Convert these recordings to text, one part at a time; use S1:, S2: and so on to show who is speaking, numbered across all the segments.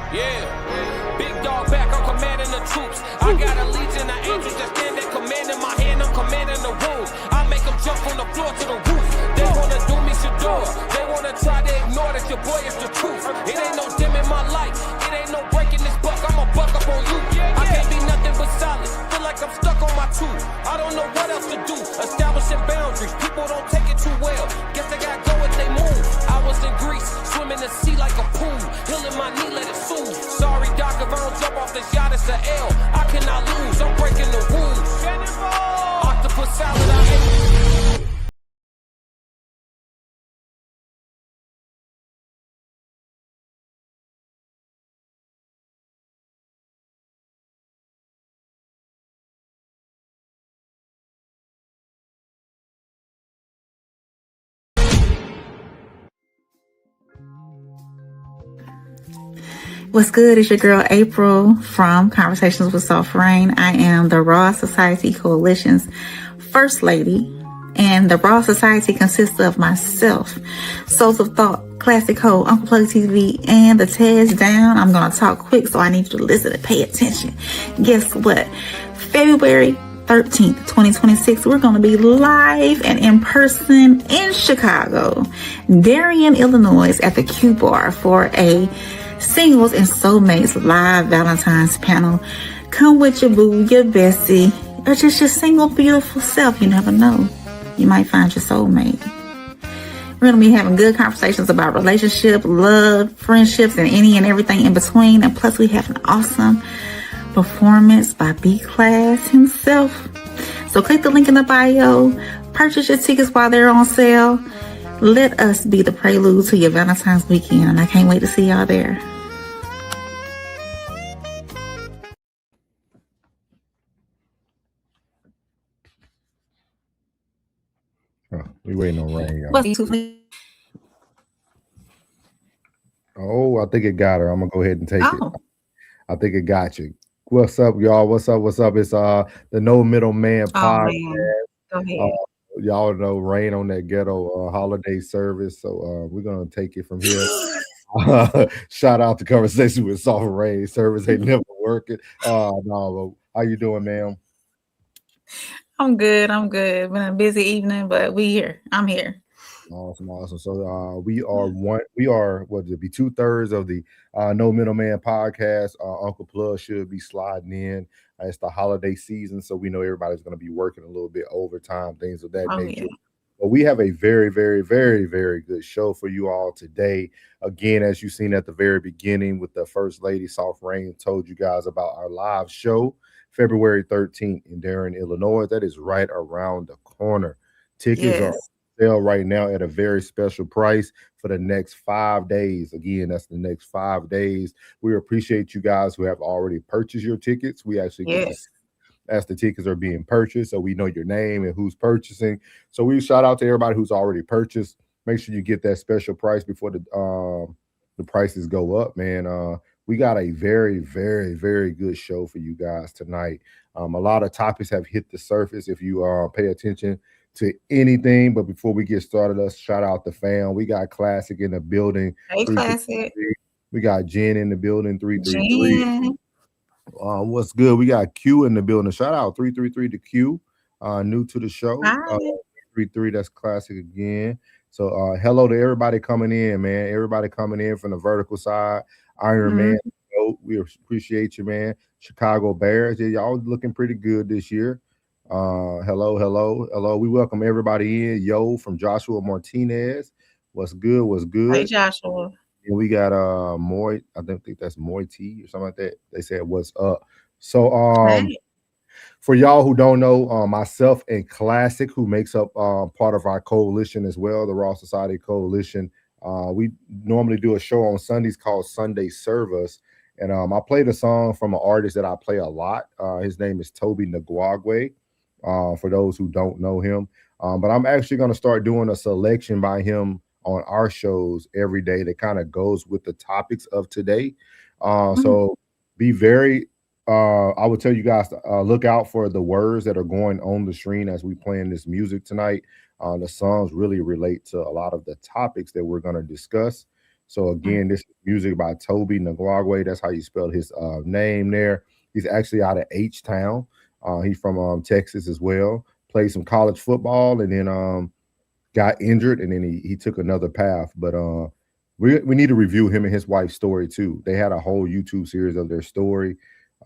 S1: Yeah, big dog back, I'm commanding the troops. I got a legion of angels that stand there commanding my hand, I'm commanding the room. I make them jump from the floor to the roof. They wanna do me Shador, they wanna try to ignore that your boy is the truth. It ain't no dim in my light, it ain't no breaking this buck, I'ma buck up on you. I can't be nothing but solid, feel like I'm stuck on my tooth. I don't know what else to do, establishing boundaries, people don't take it too well. Guess they gotta go if they move. I was in Greece, swimming the sea like a pool, healing my knee, let it soothe. Sorry doc, if I don't jump off this yacht, it's an L. I cannot lose, I'm breaking the rules. Octopus salad, I hate.
S2: What's good? It's your girl April from Conversations with Soft Rain. I am the Raw Society Coalition's First Lady, and the Raw Society consists of myself, Souls of Thought, Classic Ho, Uncle Plug TV, and the Tez Down. I'm going to talk quick, so I need you to listen and pay attention. Guess what? February 13th, 2026, we're going to be live and in person in Chicago, Darien, Illinois, at the Q Bar for a Singles and Soulmates live Valentine's panel. Come with your boo, your bestie, or just your single beautiful self. You never know. You might find your soulmate. We're going to be having good conversations about relationship, love, friendships, and any and everything in between. And plus, we have an awesome performance by B-Class himself. So click the link in the bio. Purchase your tickets while they're on sale. Let us be the prelude to your Valentine's weekend, and I can't wait to see y'all there.
S3: We waiting on rain, y'all.
S2: What's
S3: Oh, I think it got her. I'm gonna go ahead and take it. I think it got you. What's up, y'all? What's up? What's up? It's the No Middleman podcast.
S2: Go ahead.
S3: Y'all know rain on that ghetto holiday service, so we're gonna take it from here. Shout out to Conversation with Soft Rain. Service ain't never working. No, how you doing, ma'am?
S2: I'm good. Been a busy evening, but we here. I'm here.
S3: Awesome. So we are what would it be 2/3 of the No Middleman podcast. Uncle Plug should be sliding in. It's the holiday season, so we know everybody's going to be working a little bit overtime, things of that nature. Yeah. But we have a very, very, very, very good show for you all today. Again, as you've seen at the very beginning with the First Lady, Soft Rain told you guys about our live show, February 13th in Darien, Illinois. That is right around the corner. Tickets are sale right now at a very special price for the next 5 days. Again, that's the next 5 days. We appreciate you guys who have already purchased your tickets. We actually get as the tickets are being purchased, so we know your name and who's purchasing. So we shout out to everybody who's already purchased. Make sure you get that special price before the prices go up, man. We got a very, very, very good show for you guys tonight. A lot of topics have hit the surface if you pay attention to anything. But before we get started, let's shout out the fam. We got Classic in the building.
S2: Hey, Classic.
S3: We got Jen in the building, 333. What's good? We got Q in the building. Shout out 333 to Q, new to the show. 333, that's Classic again. So hello to everybody coming in, man. Everybody coming in from the vertical side. Iron Man, we appreciate you, man. Chicago Bears, y'all looking pretty good this year. Hello. We welcome everybody in. Yo from Joshua Martinez. What's good?
S2: Hey, Joshua.
S3: And we got Moy, I think that's Moy T or something like that. They said what's up. So for y'all who don't know, myself and Classic, who makes up part of our coalition as well, the Raw Society Coalition. We normally do a show on Sundays called Sunday Service. And I played a song from an artist that I play a lot. His name is Toby Nagwagwe, for those who don't know him. But I'm actually going to start doing a selection by him on our shows every day that kind of goes with the topics of today. So be very, I would tell you guys to look out for the words that are going on the screen as we playing this music tonight. The songs really relate to a lot of the topics that we're going to discuss. So again, this is music by Toby Nagwagwe. That's how you spell his name there. He's actually out of H-Town. He's from Texas as well. Played some college football and then got injured, and then he took another path. But we need to review him and his wife's story too. They had a whole YouTube series of their story.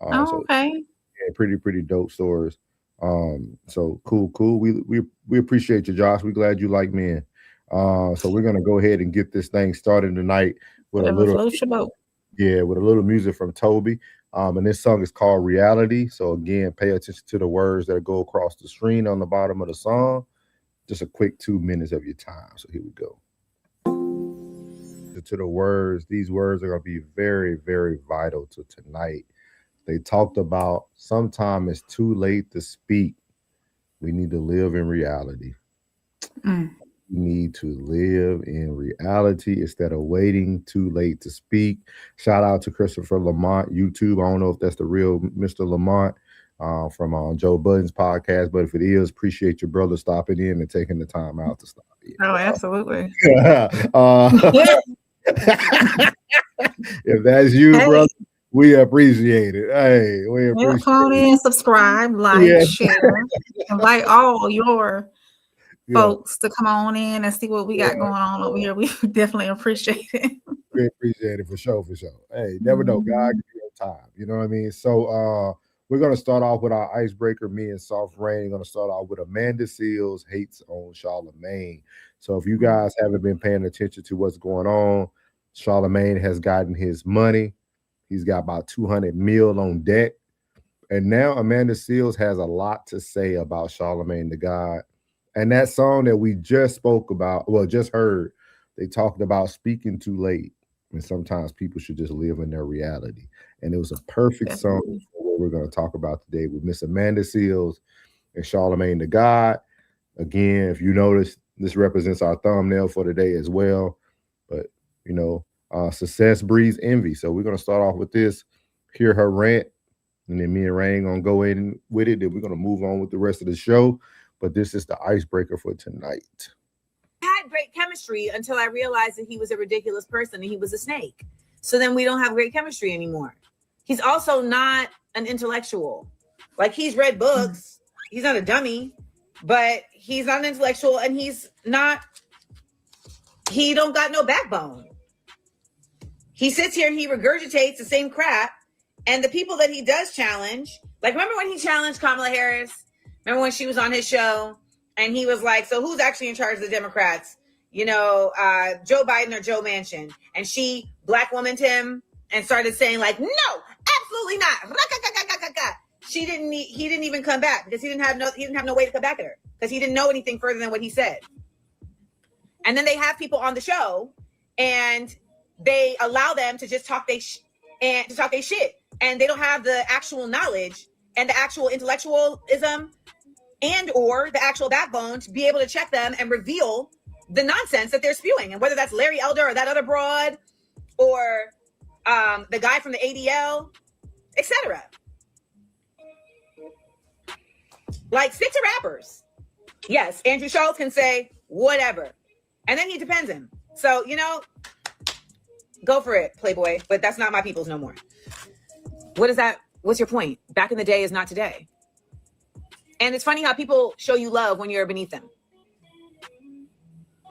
S2: Okay.
S3: Yeah, pretty dope stories. So cool. We appreciate you, Josh. We're glad you like men. So we're gonna go ahead and get this thing started tonight with a little music from Toby. And this song is called Reality. So again, pay attention to the words that go across the screen on the bottom of the song. Just a quick 2 minutes of your time. So here we go. To the words, these words are going to be very, very vital to tonight. They talked about sometimes it's too late to speak. We need to live in reality. We need to live in reality instead of waiting too late to speak. Shout out to Christopher Lamont, YouTube. I don't know if that's the real Mr. Lamont from Joe Budden's podcast, but if it is, appreciate your brother stopping in and taking the time out to stop in.
S2: Oh, absolutely.
S3: If that's you, brother, we appreciate it. Hey, we appreciate it.
S2: Come on in, subscribe, like, share, invite all your folks to come on in and see what we got going on over here. We definitely appreciate it.
S3: We appreciate it for sure. Hey, never know, God give you time. You know what I mean? So we're gonna start off with our icebreaker. Me and Soft Rain gonna start off with Amanda Seales hates on Charlamagne. So if you guys haven't been paying attention to what's going on, Charlamagne has gotten his money. He's got about 200 mil on deck. And now Amanda Seales has a lot to say about Charlamagne Tha God. And that song that we just heard, they talked about speaking too late. And sometimes people should just live in their reality. And it was a perfect song for what we're going to talk about today with Miss Amanda Seales and Charlamagne Tha God. Again, if you notice, this represents our thumbnail for today as well. But, success breeds envy. So we're going to start off with this, hear her rant, and then me and Rain going to go in with it. Then we're going to move on with the rest of the show. But this is the icebreaker for tonight.
S4: Had great chemistry until I realized that he was a ridiculous person and he was a snake. So then we don't have great chemistry anymore. He's also not an intellectual. Like, he's read books. He's not a dummy, but he's not an intellectual, and he don't got no backbone. He sits here and he regurgitates the same crap. And the people that he does challenge, like, remember when he challenged Kamala Harris? Remember when she was on his show and he was like, so who's actually in charge of the Democrats? Joe Biden or Joe Manchin? And she black womaned him and started saying like, no, absolutely not. He didn't even come back because he didn't have no way to come back at her because he didn't know anything further than what he said. And then they have people on the show and they allow them to just talk their shit. And they don't have the actual knowledge and the actual intellectualism and or the actual backbone to be able to check them and reveal the nonsense that they're spewing. And whether that's Larry Elder or that other broad or the guy from the ADL, etc. Like, stick to rappers. Yes, Andrew Schultz can say whatever. And then he depends him. So, go for it, Playboy. But that's not my people's no more. What is that? What's your point? Back in the day is not today. And it's funny how people show you love when you're beneath them.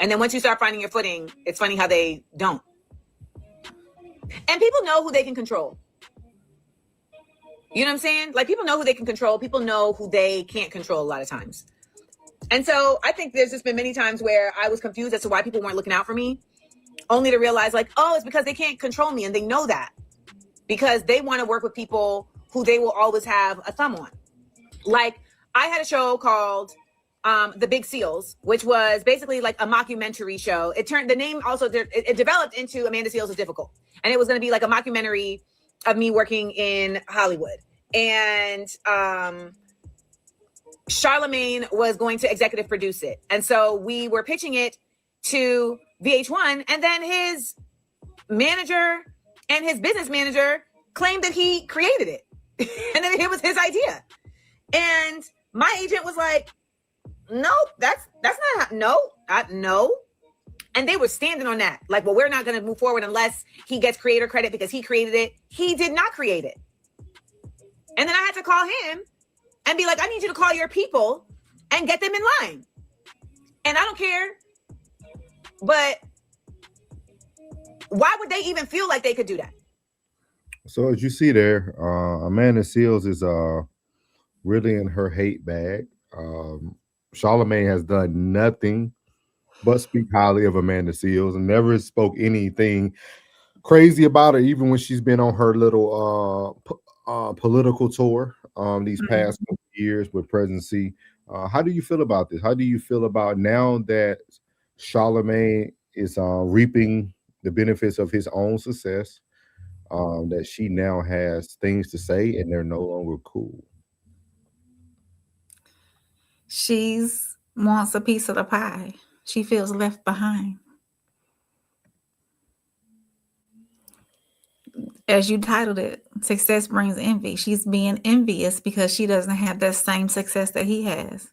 S4: And then once you start finding your footing, it's funny how they don't. And people know who they can control. You know what I'm saying? Like, people know who they can control. People know who they can't control a lot of times. And so I think there's just been many times where I was confused as to why people weren't looking out for me, only to realize like, oh, it's because they can't control me. And they know that because they want to work with people who they will always have a thumb on. Like, I had a show called The Big Seals, which was basically like a mockumentary show. The name also, it developed into Amanda Seales is Difficult. And it was going to be like a mockumentary of me working in Hollywood. And Charlamagne was going to executive produce it. And so we were pitching it to VH1. And then his manager and his business manager claimed that he created it. And then it was his idea. And my agent was like, no, that's not how, no. And they were standing on that. Like, well, we're not going to move forward unless he gets creator credit because he created it. He did not create it. And then I had to call him and be like, I need you to call your people and get them in line. And I don't care. But why would they even feel like they could do that?
S3: So as you see there, Amanda Seals is really in her hate bag. Charlamagne has done nothing but speak highly of Amanda Seals and never spoke anything crazy about her, even when she's been on her little political tour these past couple years with presidency. How do you feel about this? How do you feel about now that Charlamagne is reaping the benefits of his own success? That she now has things to say and they're no longer cool.
S2: She's wants a piece of the pie. She feels left behind. As you titled it, success brings envy. She's being envious because she doesn't have that same success that he has.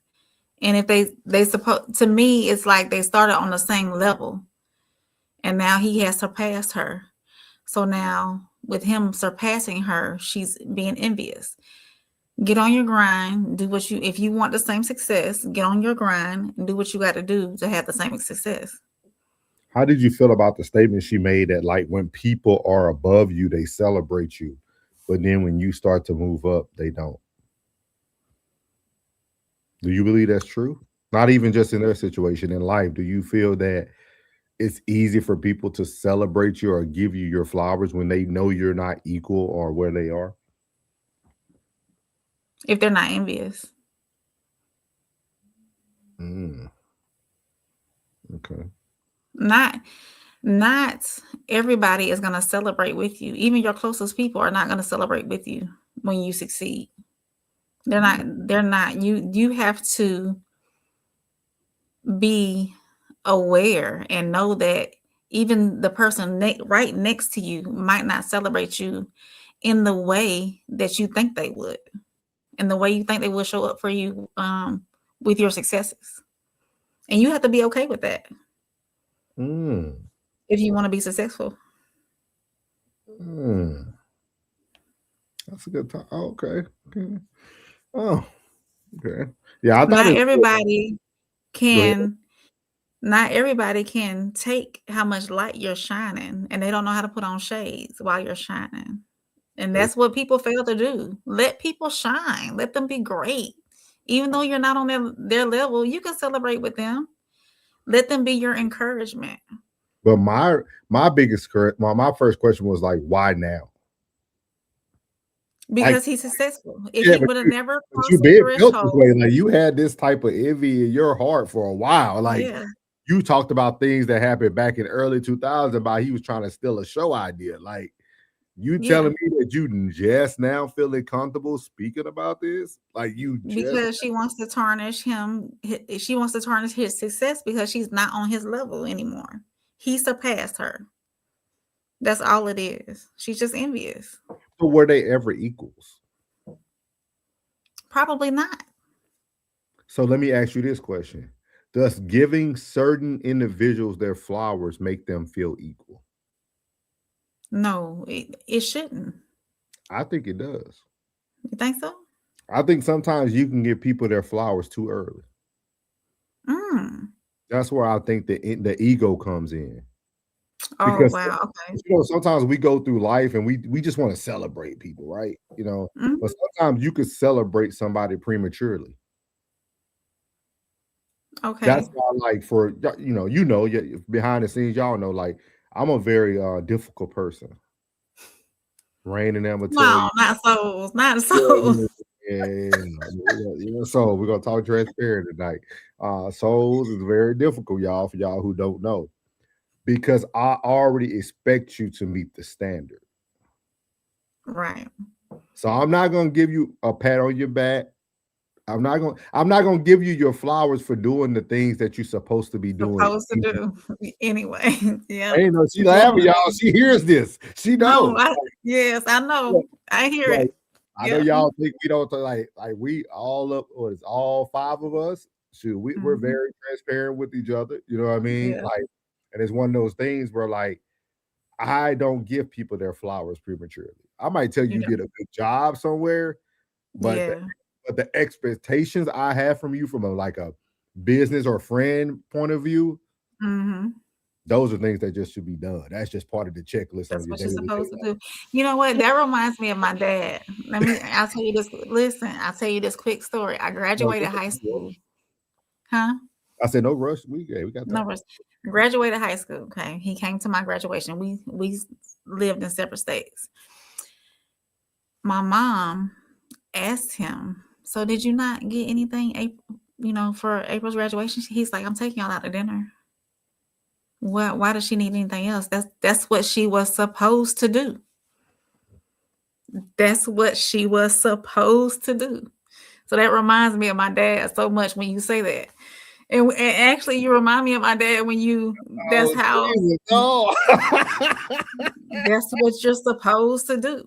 S2: And if they suppose, to me, it's like they started on the same level, and now he has surpassed her. So now, with him surpassing her, she's being envious. Get on your grind. Do what you, if you want the same success, get on your grind and do what you got to do to have the same success.
S3: How did you feel about the statement she made that, like, when people are above you, they celebrate you, but then when you start to move up, they don't? Do you believe that's true? Not even just in their situation in life. Do you feel that it's easy for people to celebrate you or give you your flowers when they know you're not equal or where they are?
S2: If they're not envious.
S3: Okay.
S2: Not everybody is going to celebrate with you. Even your closest people are not going to celebrate with you when you succeed. They're not. You have to be aware and know that even the person right next to you might not celebrate you in the way that you think they would, in the way you think they will show up for you with your successes. And you have to be okay with that if you want to be successful.
S3: That's a good time. Oh, okay. Oh, okay. Yeah, I thought
S2: Not
S3: it
S2: everybody can. Not everybody can take how much light you're shining, and they don't know how to put on shades while you're shining. And that's what people fail to do. Let people shine. Let them be great. Even though you're not on their level, you can celebrate with them. Let them be your encouragement.
S3: But my first question was like, why now?
S2: Because he's successful. If
S3: Yeah,
S2: he would have never crossed
S3: you
S2: the
S3: been built this
S2: threshold,
S3: way. Like, you had this type of envy in your heart for a while. Like,
S2: yeah.
S3: you talked about things that happened back in early 2000s about he was trying to steal a show idea. Like, you telling me that you just now feeling comfortable speaking about this? Like,
S2: because she wants to tarnish him. She wants to tarnish his success because she's not on his level anymore. He surpassed her. That's all it is. She's just envious.
S3: So were they ever equals?
S2: Probably not.
S3: So let me ask you this question. Does giving certain individuals their flowers make them feel equal?
S2: No, it shouldn't.
S3: I think it does.
S2: You think so?
S3: I think sometimes you can give people their flowers too early. That's where I think the ego comes in.
S2: Oh,
S3: because,
S2: wow. Okay.
S3: Sometimes we go through life and we just want to celebrate people, right? But sometimes you could celebrate somebody prematurely.
S2: Okay.
S3: That's why, like, for behind the scenes, y'all know, like, I'm a very difficult person. Rain and them will tell you.
S2: Not souls.
S3: Yeah. So we're gonna talk transparent tonight. Souls is very difficult, y'all, for y'all who don't know, because I already expect you to meet the standard.
S2: Right.
S3: So I'm not gonna give you a pat on your back. I'm not gonna give you your flowers for doing the things that you're supposed to be doing.
S2: Supposed to do anyway. Yeah.
S3: I know she laughing, y'all. She hears this. She knows.
S2: Yes, I know. I hear it.
S3: I know y'all think we don't like we all up, or it's all five of us. Shoot, we're very transparent with each other. You know what I mean?
S2: Yeah.
S3: Like, And it's one of those things where like I don't give people their flowers prematurely. I might tell you did a good job somewhere, but the expectations I have from you from a business or friend point of view, those are things that just should be done. That's just part of the checklist.
S2: That's what you're supposed to do. You know what? That reminds me of my dad. I'll tell you this. Listen, I'll tell you this quick story. I graduated high school. Huh?
S3: I said no rush. We got
S2: no rush. Graduated high school. Okay. He came to my graduation. We lived in separate states. My mom asked him, so did you not get anything, for April's graduation? He's like, I'm taking y'all out to dinner. Well, why does she need anything else? That's what she was supposed to do. That's what she was supposed to do. So that reminds me of my dad so much when you say that. And actually, you remind me of my dad when that's what you're supposed to do.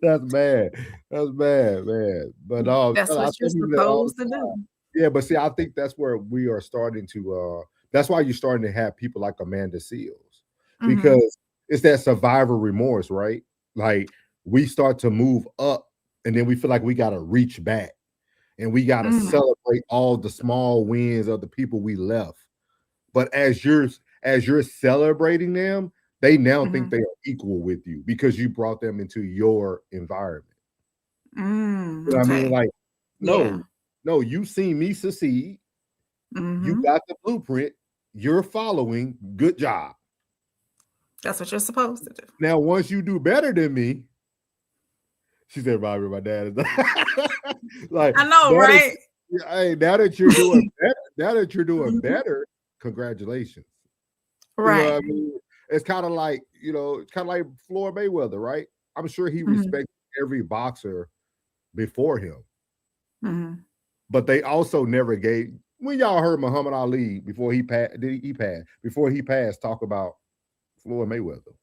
S3: That's bad. That's bad, man. But
S2: that's what you're supposed to do.
S3: Yeah, but see, I think that's where we are starting to that's why you're starting to have people like Amanda Seals, because it's that survivor remorse, right? Like we start to move up and then we feel like we got to reach back and we got to celebrate all the small wins of the people we left. But as you're celebrating them, they now think they are equal with you because you brought them into your environment. You know what I mean? Like, no, you've seen me succeed. You got the blueprint. You're following. Good job.
S2: That's what you're supposed to do.
S3: Now, once you do better than me, she said, "Bobby, my dad is like."
S2: I know, right?
S3: Hey, now that you're doing better, congratulations.
S2: Right.
S3: You know what I mean? It's kind of like Floyd Mayweather, right? I'm sure he respects every boxer before him. But they also never gave. When y'all heard Muhammad Ali before he passed, talk about Floyd Mayweather?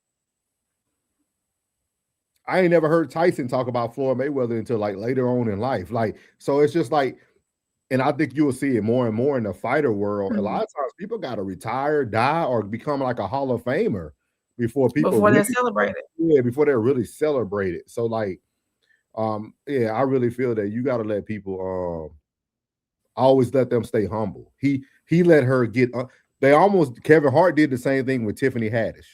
S3: I ain't never heard Tyson talk about Floyd Mayweather until like later on in life. Like, so it's just like, and I think you'll see it more and more in the fighter world. A lot of times people got to retire, die, or become like a Hall of Famer before they're celebrated. Yeah, before they're really celebrated. So like, I really feel that you got to let people always let them stay humble. He let her get Kevin Hart did the same thing with Tiffany Haddish.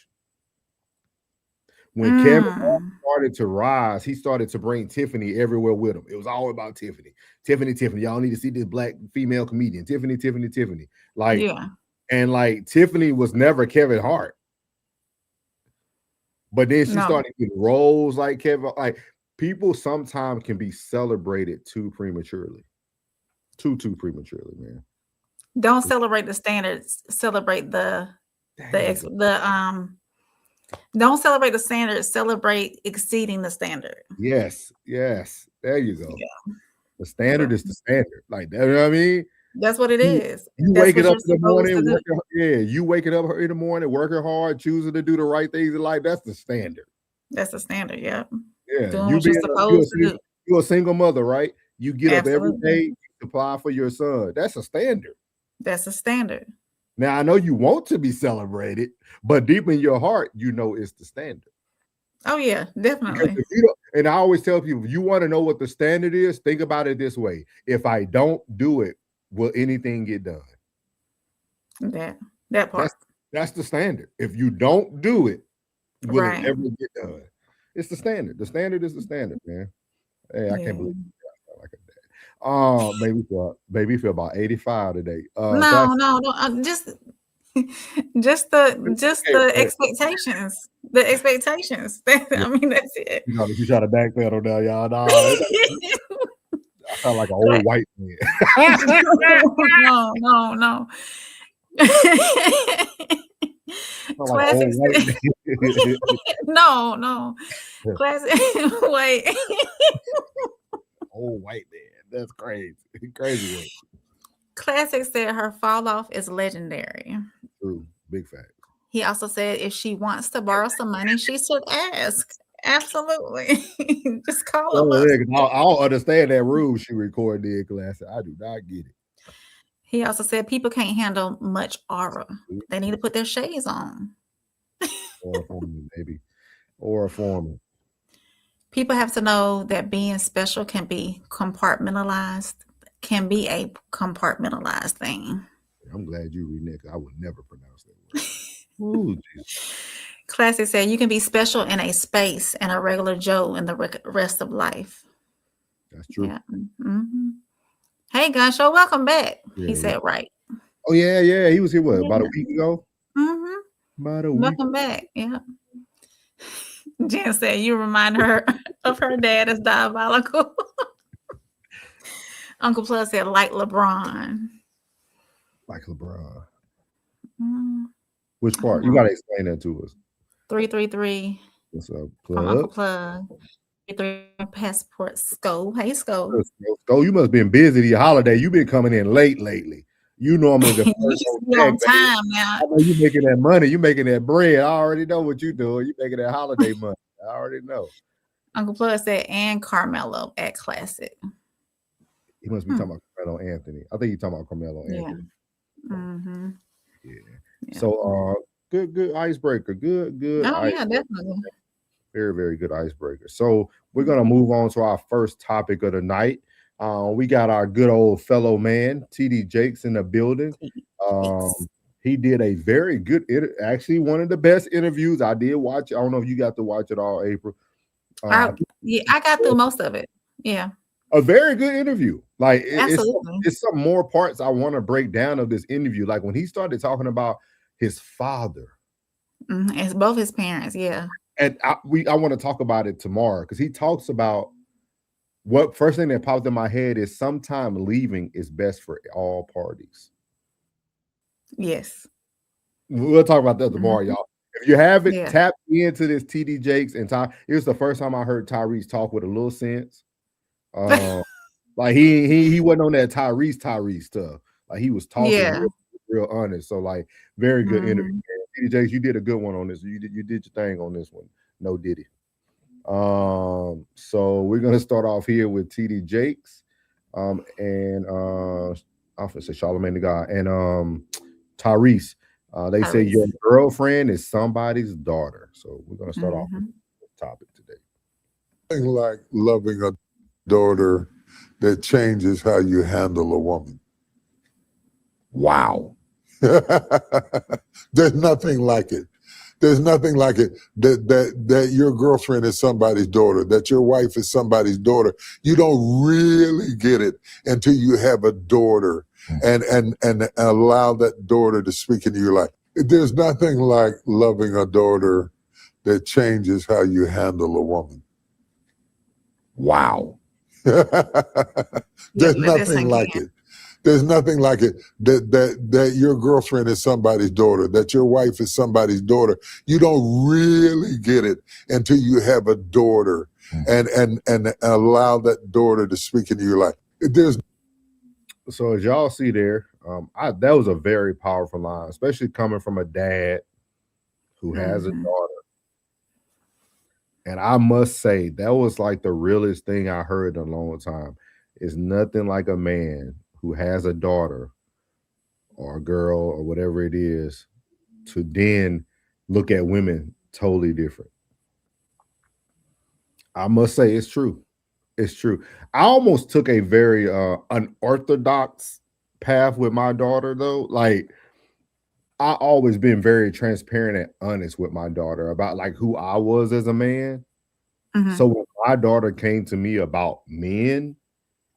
S3: When Kevin Hart started to rise, he started to bring Tiffany everywhere with him. It was all about Tiffany. Tiffany. Y'all need to see this black female comedian. Tiffany. Like, and like Tiffany was never Kevin Hart. But then she started getting roles like Kevin. Like, people sometimes can be celebrated too prematurely. Too prematurely, man.
S2: Don't celebrate the standards. Celebrate don't celebrate the standard. Celebrate exceeding the standard.
S3: Yes. There you go. Yeah. The standard is the standard. Like that, you know what I mean?
S2: That's what it is.
S3: You wake it up in the morning. You wake it up in the morning, working hard, choosing to do the right things in life. That's the standard. That's the standard.
S2: Yeah.
S3: Doing what you're supposed to do. You're a single mother, right? You get up every day, you supply for your son. That's a standard.
S2: That's a standard.
S3: Now, I know you want to be celebrated, but deep in your heart, you know it's the standard.
S2: Oh, yeah, definitely.
S3: And I always tell people, if you want to know what the standard is, think about it this way. If I don't do it, will anything get done?
S2: That part.
S3: That's the standard. If you don't do it, will it ever get done? It's the standard. The standard is the standard, man. Hey, I can't believe you got like that. Baby feel about 85 today.
S2: No. Just the expectations. The expectations. I mean, that's it.
S3: You try to backpedal now, y'all. No, I sound like an old white man.
S2: No. Classic. No. Classic. Wait.
S3: Old white man. That's crazy. Crazy.
S2: Classic said her fall off is legendary.
S3: True. Big fact.
S2: He also said if she wants to borrow some money, she should ask. Absolutely. Just call him.
S3: I don't understand that rule she recorded in Classic. I do not get it.
S2: He also said people can't handle much aura. They need to put their shades on.
S3: Or a foreman, baby. Or a foreman.
S2: People have to know that being special can be compartmentalized, can be a compartmentalized thing.
S3: I'm glad you read that. I would never pronounce that word. Ooh, Jesus.
S2: Classic said you can be special in a space and a regular Joe in the rest of life.
S3: That's true.
S2: Yeah. Mm-hmm. Hey, Gunshow, welcome back.
S3: Yeah,
S2: he said, right.
S3: Oh, yeah. He was here, what, about a week ago?
S2: Mm-hmm.
S3: About a week.
S2: Welcome back. Yeah. Jen said you remind her of her dad as diabolical. Uncle Plus said, like LeBron.
S3: Like LeBron.
S2: Mm.
S3: Which part? You got to explain that to us.
S2: 333.
S3: What's up,
S2: from Uncle Plug. 3 passport Sko. Hey, Sko.
S3: Sko, you must have been busy the holiday. You've been coming in late lately. You normally the first
S2: on time now.
S3: I know you making that money. You making that bread. I already know what you're doing. You making that holiday money. I already know.
S2: Uncle Plug said, and Carmelo at Classic.
S3: He must be talking about Carmelo Anthony. I think he's talking about Carmelo Anthony.
S2: Yeah. Mm-hmm.
S3: Yeah. So good icebreaker. Good.
S2: Oh, yeah, definitely.
S3: Very, very good icebreaker. So we're gonna move on to our first topic of the night. We got our good old fellow man, TD Jakes, in the building. He did a very good, actually one of the best interviews. I did watch. I don't know if you got to watch it all, April.
S2: I got through most of it. Yeah.
S3: A very good interview. Like
S2: absolutely,
S3: it's some more parts I want to break down of this interview. Like when he started talking about his father,
S2: it's both his parents. Yeah.
S3: And I want to talk about it tomorrow because he talks about what first thing that popped in my head is sometime leaving is best for all parties.
S2: Yes.
S3: We'll talk about that tomorrow, y'all. If you haven't tapped into this TD Jakes and Ty, it was the first time I heard Tyrese talk with a little sense. Like he wasn't on that Tyrese stuff. Like he was talking real honest. So like very good interview. TD Jakes, you did a good one on this. You did your thing on this one. No diddy. So we're gonna start off here with TD Jakes, and I was gonna say Charlamagne Tha God and Tyrese. They say your girlfriend is somebody's daughter. So we're gonna start off with the topic today.
S5: Nothing like loving a daughter that changes how you handle a woman. Wow. There's nothing like it. There's nothing like it that your girlfriend is somebody's daughter, that your wife is somebody's daughter. You don't really get it until you have a daughter and allow that daughter to speak into your life. There's nothing like loving a daughter that changes how you handle a woman. Wow. There's nothing like it. There's nothing like it that your girlfriend is somebody's daughter, that your wife is somebody's daughter. You don't really get it until you have a daughter and allow that daughter to speak into your life.
S3: So as y'all see there, that was a very powerful line, especially coming from a dad who has a daughter. And I must say that was like the realest thing I heard in a long time. It's nothing like a man who has a daughter or a girl or whatever it is to then look at women totally different. I must say it's true. It's true. I almost took a very unorthodox path with my daughter though. Like I always been very transparent and honest with my daughter about like who I was as a man. So when my daughter came to me about men,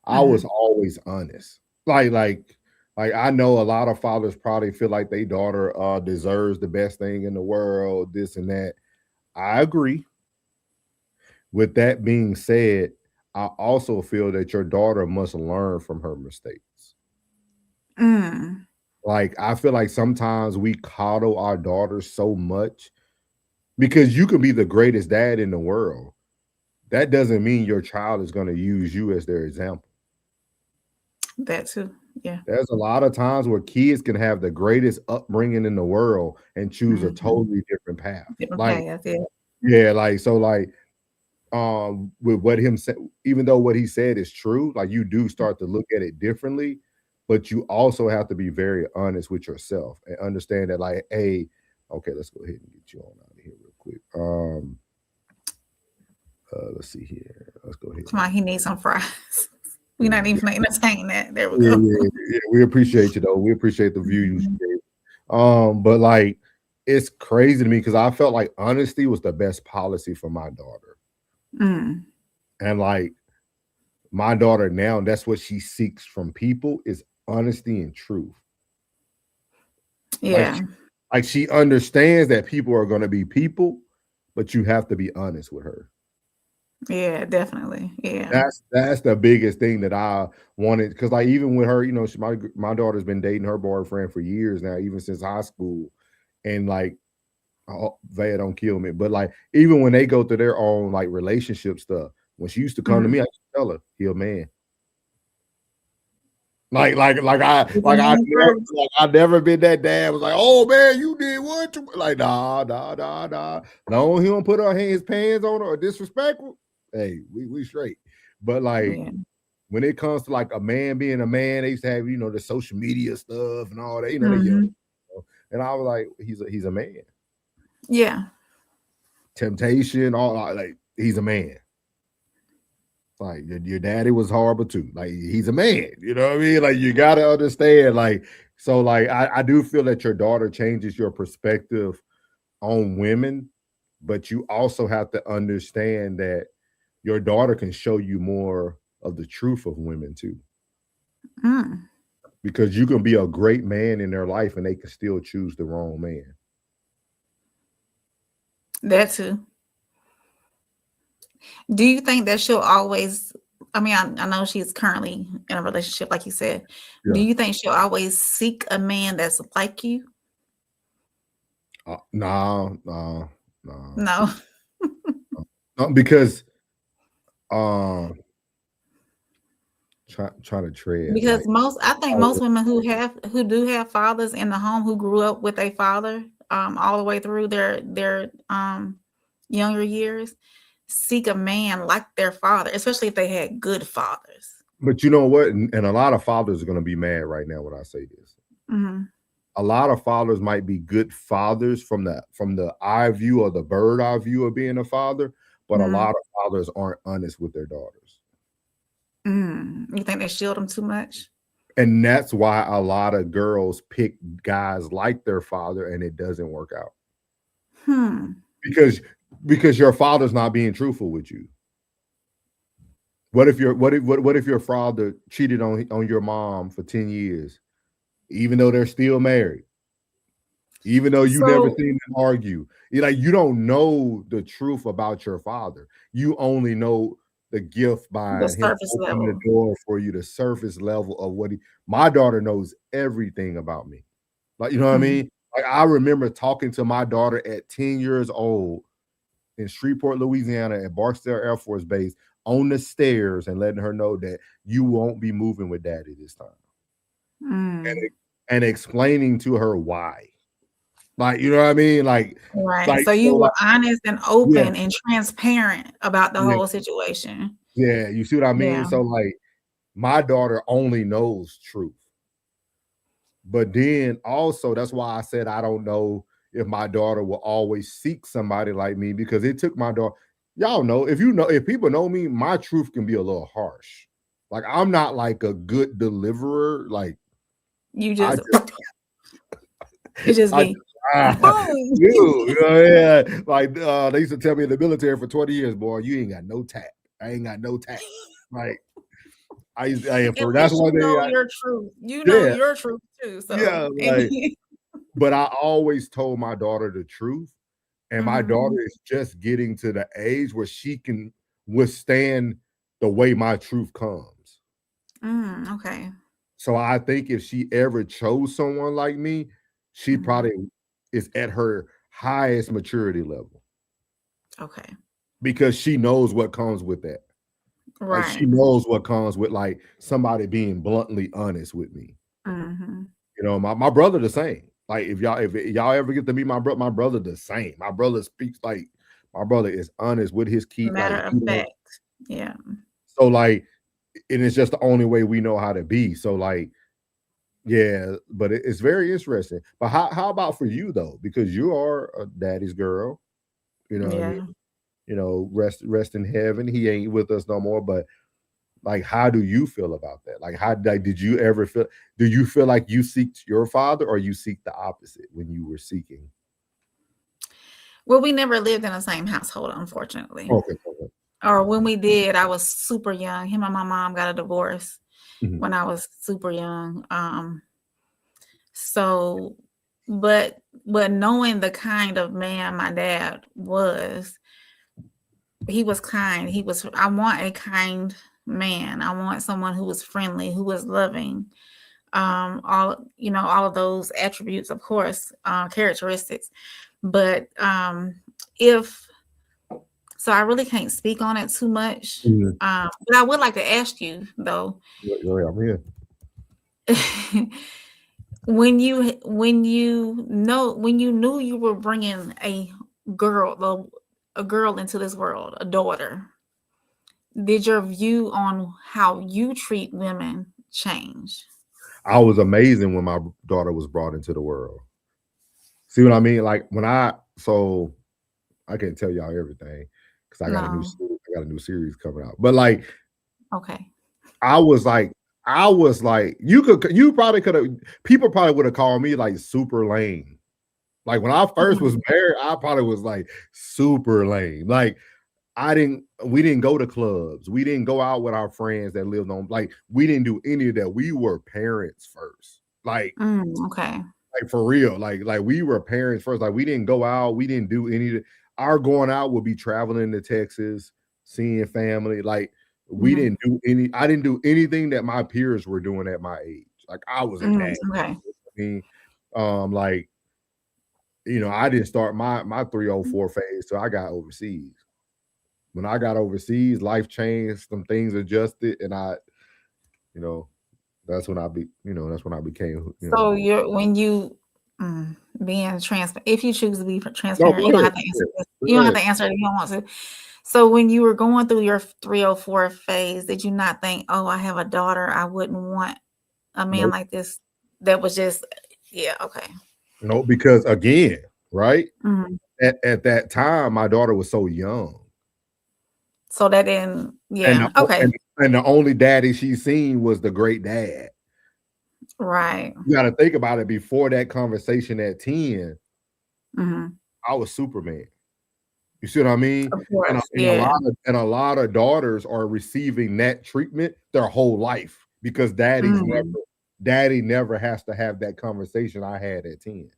S3: I was always honest. Like I know a lot of fathers probably feel like their daughter deserves the best thing in the world, this and that. I agree. With that being said, I also feel that your daughter must learn from her mistakes. Like I feel like sometimes we coddle our daughters so much because you can be the greatest dad in the world. That doesn't mean your child is going to use you as their example.
S2: That too. Yeah.
S3: There's a lot of times where kids can have the greatest upbringing in the world and choose a totally different path. With what him said, even though what he said is true, like you do start to look at it differently. but you also have to be very honest with yourself and understand that, like, hey, okay, let's go ahead and get you on out of here real quick. Let's see here. Let's go ahead.
S2: Come on, he needs some fries. We're not even gonna entertain that. There we
S3: Yeah,
S2: go.
S3: yeah. We appreciate you though. We appreciate the view you gave. But like, it's crazy to me because I felt like honesty was the best policy for my daughter.
S2: Mm.
S3: And like my daughter now, that's what she seeks from people is honesty and truth.
S2: Yeah.
S3: Like she understands that people are going to be people, but you have to be honest with her.
S2: Yeah, definitely. Yeah.
S3: That's the biggest thing that I wanted, because like even with her, you know, my daughter's been dating her boyfriend for years now, even since high school, and like, oh, Vaya, don't kill me, but like even when they go through their own like relationship stuff, when she used to come to me, I used to tell her, "He a man." I never been that dad was like, "Oh man, you did what?" Like, nah. No, he don't put his pants on her or disrespectful. Hey, we straight. But like when it comes to like a man being a man, they used to have, you know, the social media stuff and all that, you know, they young. And I was like, he's a man.
S2: Yeah.
S3: Temptation, all like he's a man. Like your daddy was horrible too. Like he's a man, you know what I mean? Like you gotta understand. Like so, like I do feel that your daughter changes your perspective on women, but you also have to understand that your daughter can show you more of the truth of women too. Because you can be a great man in their life and they can still choose the wrong man.
S2: That too. Do you think that she'll always, I mean, I know she's currently in a relationship, like you said.
S3: Yeah.
S2: Do you think she'll always seek a man that's like you?
S3: No.
S2: No.
S3: Because try to tread.
S2: Because
S3: like,
S2: I think most women who do have fathers in the home who grew up with a father all the way through their younger years seek a man like their father, especially if they had good fathers.
S3: But you know what? And a lot of fathers are going to be mad right now when I say this.
S2: Mm-hmm.
S3: A lot of fathers might be good fathers from the eye view or the bird eye view of being a father, but a lot of fathers aren't honest with their daughters.
S2: You think they shield them too much?
S3: And that's why a lot of girls pick guys like their father and it doesn't work out. Because your father's not being truthful with you. What if your father cheated on your mom for 10 years, even though they're still married? Even though you never seen them argue. You don't know the truth about your father. You only know the gift by
S2: the
S3: him opening the door for you, the surface level of what my daughter knows everything about me. Like, you know what I mean? Like I remember talking to my daughter at 10 years old in Shreveport, Louisiana at Barksdale Air Force Base on the stairs and letting her know that you won't be moving with daddy this time. And explaining to her why. Like, you know what I mean? Like,
S2: right.
S3: Like,
S2: so you were honest and open and transparent about the whole situation.
S3: Yeah, you see what I mean?
S2: Yeah.
S3: So like my daughter only knows truth. But then also that's why I said I don't know if my daughter will always seek somebody like me, because it took my daughter. Y'all know, if people know me, my truth can be a little harsh. Like I'm not like a good deliverer. Like
S2: you just it just be
S3: like they used to tell me in the military for 20 years, boy, you ain't got no tact. I ain't got no tact. Like that's why they know
S2: your truth. You know your truth too. So
S3: but I always told my daughter the truth, and my daughter is just getting to the age where she can withstand the way my truth comes.
S2: Okay.
S3: So I think if she ever chose someone like me, she probably is at her highest maturity level.
S2: Okay.
S3: Because she knows what comes with that.
S2: Right.
S3: Like she knows what comes with like somebody being bluntly honest with me. You know, my brother the same. Like if y'all ever get to meet my brother the same. My brother speaks like my brother is honest with his key.
S2: Matter of fact. Yeah.
S3: So like, and it's just the only way we know how to be. So like, Yeah, but it's very interesting. But how about for you though? Because you are a daddy's girl. You know what I mean?
S2: Yeah.
S3: Rest in heaven. He ain't with us no more. But like, how do you feel about that? Like, how like did you ever feel? Do you feel like you seeked your father, or you seek the opposite when you were seeking?
S2: Well, we never lived in the same household, unfortunately.
S3: Okay. Okay.
S2: Or when we did, I was super young. Him and my mom got a divorce
S3: Mhm.
S2: when I was super young. So, but knowing the kind of man my dad was, he was kind. I want a kind man. I want someone who was friendly, who was loving. All of those attributes, of course, characteristics. But if so, I really can't speak on it too much.
S3: Mhm.
S2: But I would like to ask you though,
S3: Yeah, I'm here.
S2: when you knew you were bringing a girl into this world, a daughter, did your view on how you treat women change?
S3: I was amazing when my daughter was brought into the world. See what I mean? Like so I can't tell y'all everything because
S2: No.
S3: I got a new series coming out. But like
S2: Okay.
S3: I was like, you probably could have, people probably would have called me like super lame. Like when I first was married, I probably was like super lame. Like we didn't go to clubs. We didn't go out with our friends that lived on, like, we didn't do any of that. We were parents first.
S2: Okay.
S3: Like for real. Like we were parents first. Like we didn't go out. We didn't do any of the, our going out would be traveling to Texas, seeing family. Like we didn't do I didn't do anything that my peers were doing at my age. Like I was a dad.
S2: Okay.
S3: I mean, like, I didn't start my 304 phase, so I got overseas. When I got overseas, life changed, some things adjusted, and you know, that's when that's when I became,
S2: So being transparent, if you choose to be
S3: No,
S2: transparent,
S3: go
S2: you don't
S3: ahead.
S2: have to answer this. You
S3: Go
S2: don't have
S3: ahead.
S2: to answer it if you don't want to. So when you were going through your 304 phase, did you not think, oh, I have a daughter, I wouldn't want a man
S3: Nope.
S2: like this? That was just, yeah, okay.
S3: No, because again, right?
S2: Mhm.
S3: At that time, my daughter was so young.
S2: So that didn't,
S3: And
S2: yeah, okay,
S3: the only daddy she seen was the great dad.
S2: right.
S3: You got to think about it. Before that conversation at 10,
S2: hmm
S3: I was Superman. You see what I mean?
S2: Of
S3: And
S2: course, yeah.
S3: a lot of daughters are receiving that treatment their whole life because
S2: Mm.
S3: daddy never has to have that conversation I had at 10.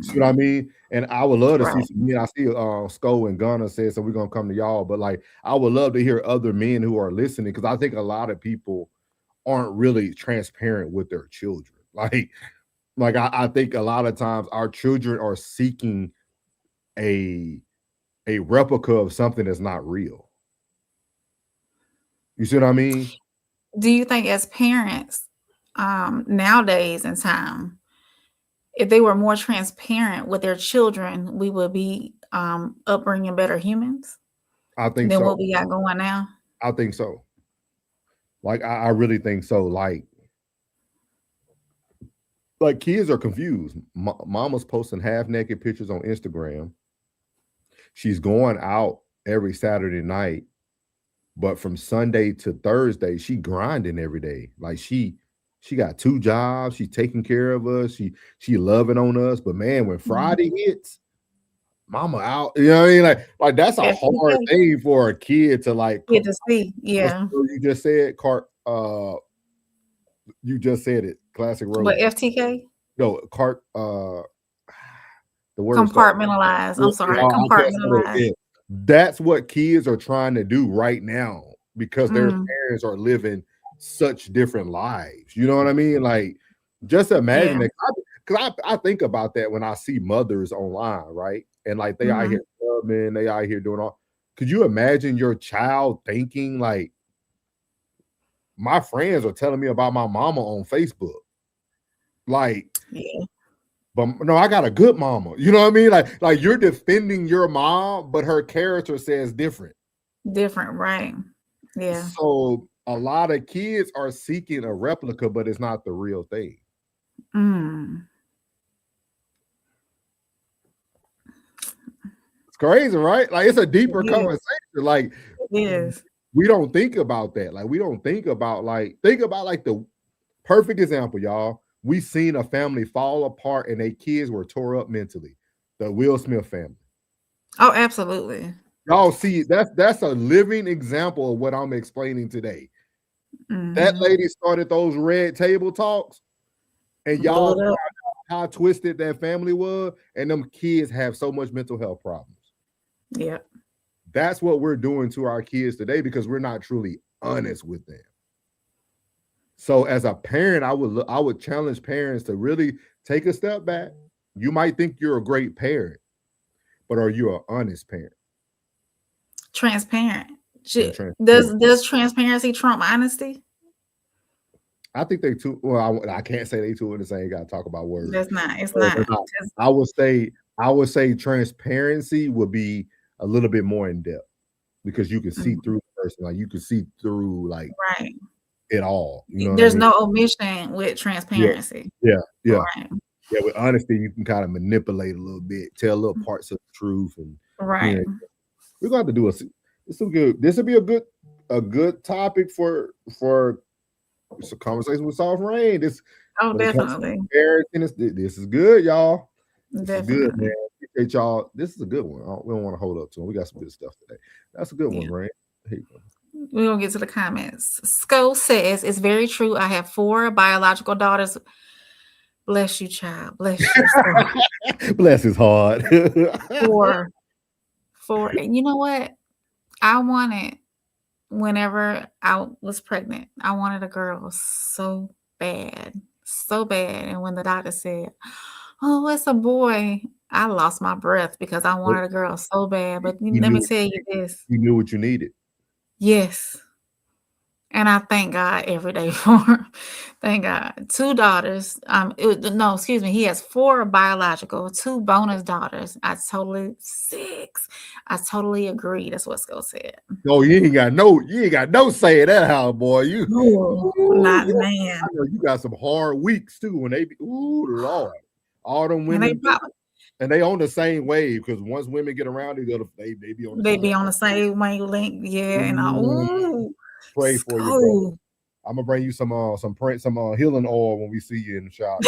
S3: See what I
S2: Mm.
S3: mean? And I would love to see
S2: Right.
S3: some men. I see Sko and Gunna said, so we're gonna come to y'all. But like, I would love to hear other men who are listening because I think a lot of people aren't really transparent with their children. Like I think a lot of times our children are seeking a replica of something that's not real. You see what I mean?
S2: Do you think as parents, nowadays in time, if they were more transparent with their children, we would be upbringing better humans
S3: I think
S2: than
S3: so.
S2: what we got going now?
S3: I think so. Like I really think so. Like kids are confused. Mama's posting half naked pictures on Instagram. She's going out every Saturday night, but from Sunday to Thursday, she grinding every day. Like she got 2 jobs. She's taking care of us. She loving on us. But man, when
S2: Mhm.
S3: Friday hits, mama out. You know what I mean? Like that's a hard
S2: FTK.
S3: thing for a kid to
S2: Good to see.
S3: what's
S2: Yeah.
S3: the word you just said? You just said it. Classic
S2: But
S3: Rose.
S2: FTK?
S3: No, the word start.
S2: Compartmentalize. I'm sorry.
S3: I can't say that
S2: Compartmentalize.
S3: again. That's what kids are trying to do right now because their
S2: Mm,
S3: parents are living such different lives. You know what I mean? Like, just imagine
S2: yeah.
S3: that. Because I think about that when I see mothers online, right? And like they out
S2: Mhm.
S3: here clubbing, they out here doing all. Could you imagine your child thinking like, my friends are telling me about my mama on Facebook? Like,
S2: Yeah.
S3: but no, I got a good mama. You know what I mean? Like you're defending your mom, but her character says different.
S2: Different, right. Yeah.
S3: So a lot of kids are seeking a replica, but it's not the real thing. It's crazy, right? Like it's a deeper conversation. Like we don't think about that. Like we don't think about like the perfect example, y'all. We seen a family fall apart and their kids were tore up mentally. The Will Smith family.
S2: Oh, absolutely.
S3: Y'all see, that's a living example of what I'm explaining today. That lady started those red table talks, and y'all found out how twisted that family was, and them kids have so much mental health problems.
S2: Yeah.
S3: That's what we're doing to our kids today because we're not truly honest with them. So as a parent, I would challenge parents to really take a step back. You might think you're a great parent, but are you an honest parent?
S2: Transparent. Does transparency trump honesty?
S3: I think they too. Well, I can't say they two in the same. Got to talk about words.
S2: It's not.
S3: I would say transparency would be a little bit more in depth because you can see through the person. Like you can see through like it all. You know,
S2: there's no omission with transparency.
S3: Yeah.
S2: Right.
S3: Yeah, with honesty, you can kind of manipulate a little bit, tell little parts of the truth, and
S2: right.
S3: You know, we're going to have to do this will be a good topic for a conversation with Soft Rain.
S2: Definitely.
S3: This is good, y'all. This
S2: definitely.
S3: is good, man. Appreciate y'all. This is a good one. We don't want to hold up to them. We got some good stuff today. That's a good one, Rain. Here you go.
S2: We're going to get to the comments. Sko says, it's very true. I have 4 biological daughters. Bless you, child. Bless you.
S3: Bless his heart.
S2: 4. And you know what? I wanted, whenever I was pregnant, I wanted a girl so bad. And when the doctor said, oh, it's a boy, I lost my breath because I wanted a girl so bad. But let me tell you this. You
S3: knew what you needed.
S2: Yes. And I thank God every day for him. Thank God. 2 daughters. He has 4 biological, 2 bonus daughters. 6. I totally agree. That's what Sko said.
S3: No, you ain't got no say in that house, boy.
S2: Not man.
S3: I know you got some hard weeks too when they be Lord. All them women and they on the same wave because once women get around each other, they be on
S2: the same wavelength. Yeah. And
S3: pray for you, bro. I'm gonna bring you some healing oil when we see you in the shop.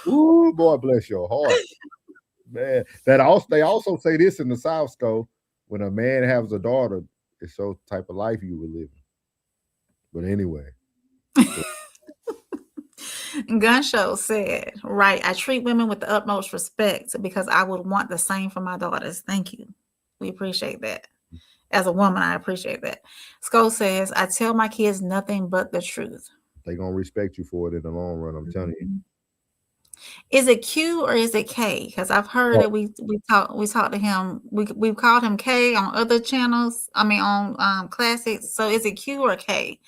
S3: Ooh, boy, bless your heart, man. They also say this in the South, Sko. When a man has a daughter, it shows the type of life you were living. But anyway,
S2: Gun Show said, right, I treat women with the utmost respect because I would want the same for my daughters. Thank you. We appreciate that. As a woman, I appreciate that. Sko says, I tell my kids nothing but the truth.
S3: They're going to respect you for it in the long run, I'm telling you.
S2: Is it Q or is it K? Because I've heard that we talked to him. We've called him K on other channels. I mean, on classics. So is it Q or K?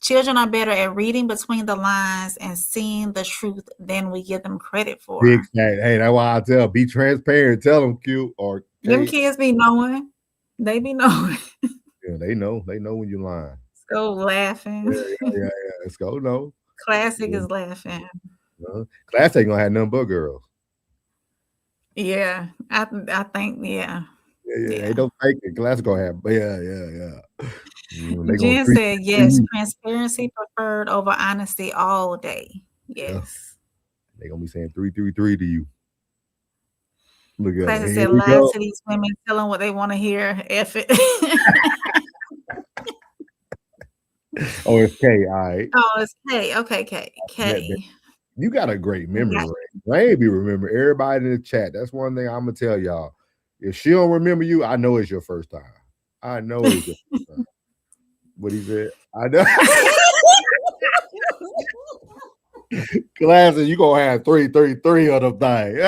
S2: Children are better at reading between the lines and seeing the truth than we give them credit for.
S3: Exactly. Hey, that's why I tell. Be transparent. Tell them Q or K.
S2: Them kids be knowing. They be knowing.
S3: Yeah, they know. They know when you're lying.
S2: Sko laughing.
S3: Yeah. Sko know.
S2: Classic is laughing.
S3: Classic ain't gonna have nothing but girls.
S2: Yeah, I think. Yeah.
S3: They don't take it. Classic gonna have. Yeah.
S2: Jen said yes. Transparency preferred over honesty all day. Yes.
S3: They gonna be saying 333 to you. Look at
S2: Classic said lie to these women, tell them what they want to hear. F it.
S3: Oh, it's K. All right.
S2: Oh, it's K. Okay, K.
S3: You got a great memory, Ray. Maybe remember everybody in the chat. That's one thing I'm gonna tell y'all. If she don't remember you, I know it's your first time. I know it's your first time. What he said? I know. Classic, you gonna have 333 of them things.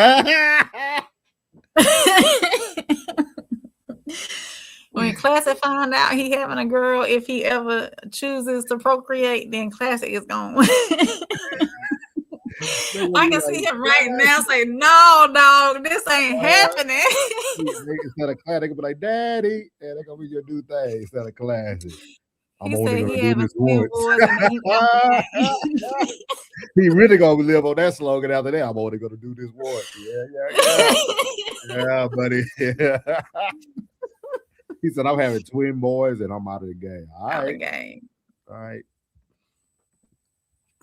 S2: When Classic find out he having a girl, if he ever chooses to procreate, then Classic is gone. I can see him right now say, no, dog, this ain't happening.
S3: Instead of Classic, they can be like, Daddy, and they're gonna be your new thing instead of Classic. I'm
S2: He
S3: only
S2: said
S3: gonna
S2: he
S3: do
S2: having
S3: this
S2: twin
S3: once.
S2: boys and then he got
S3: He really gonna live on that slogan after that. I'm only gonna do this once. Yeah, buddy. Yeah. He said, I'm having twin boys and I'm out of the game. All
S2: out of the
S3: right.
S2: game.
S3: All right.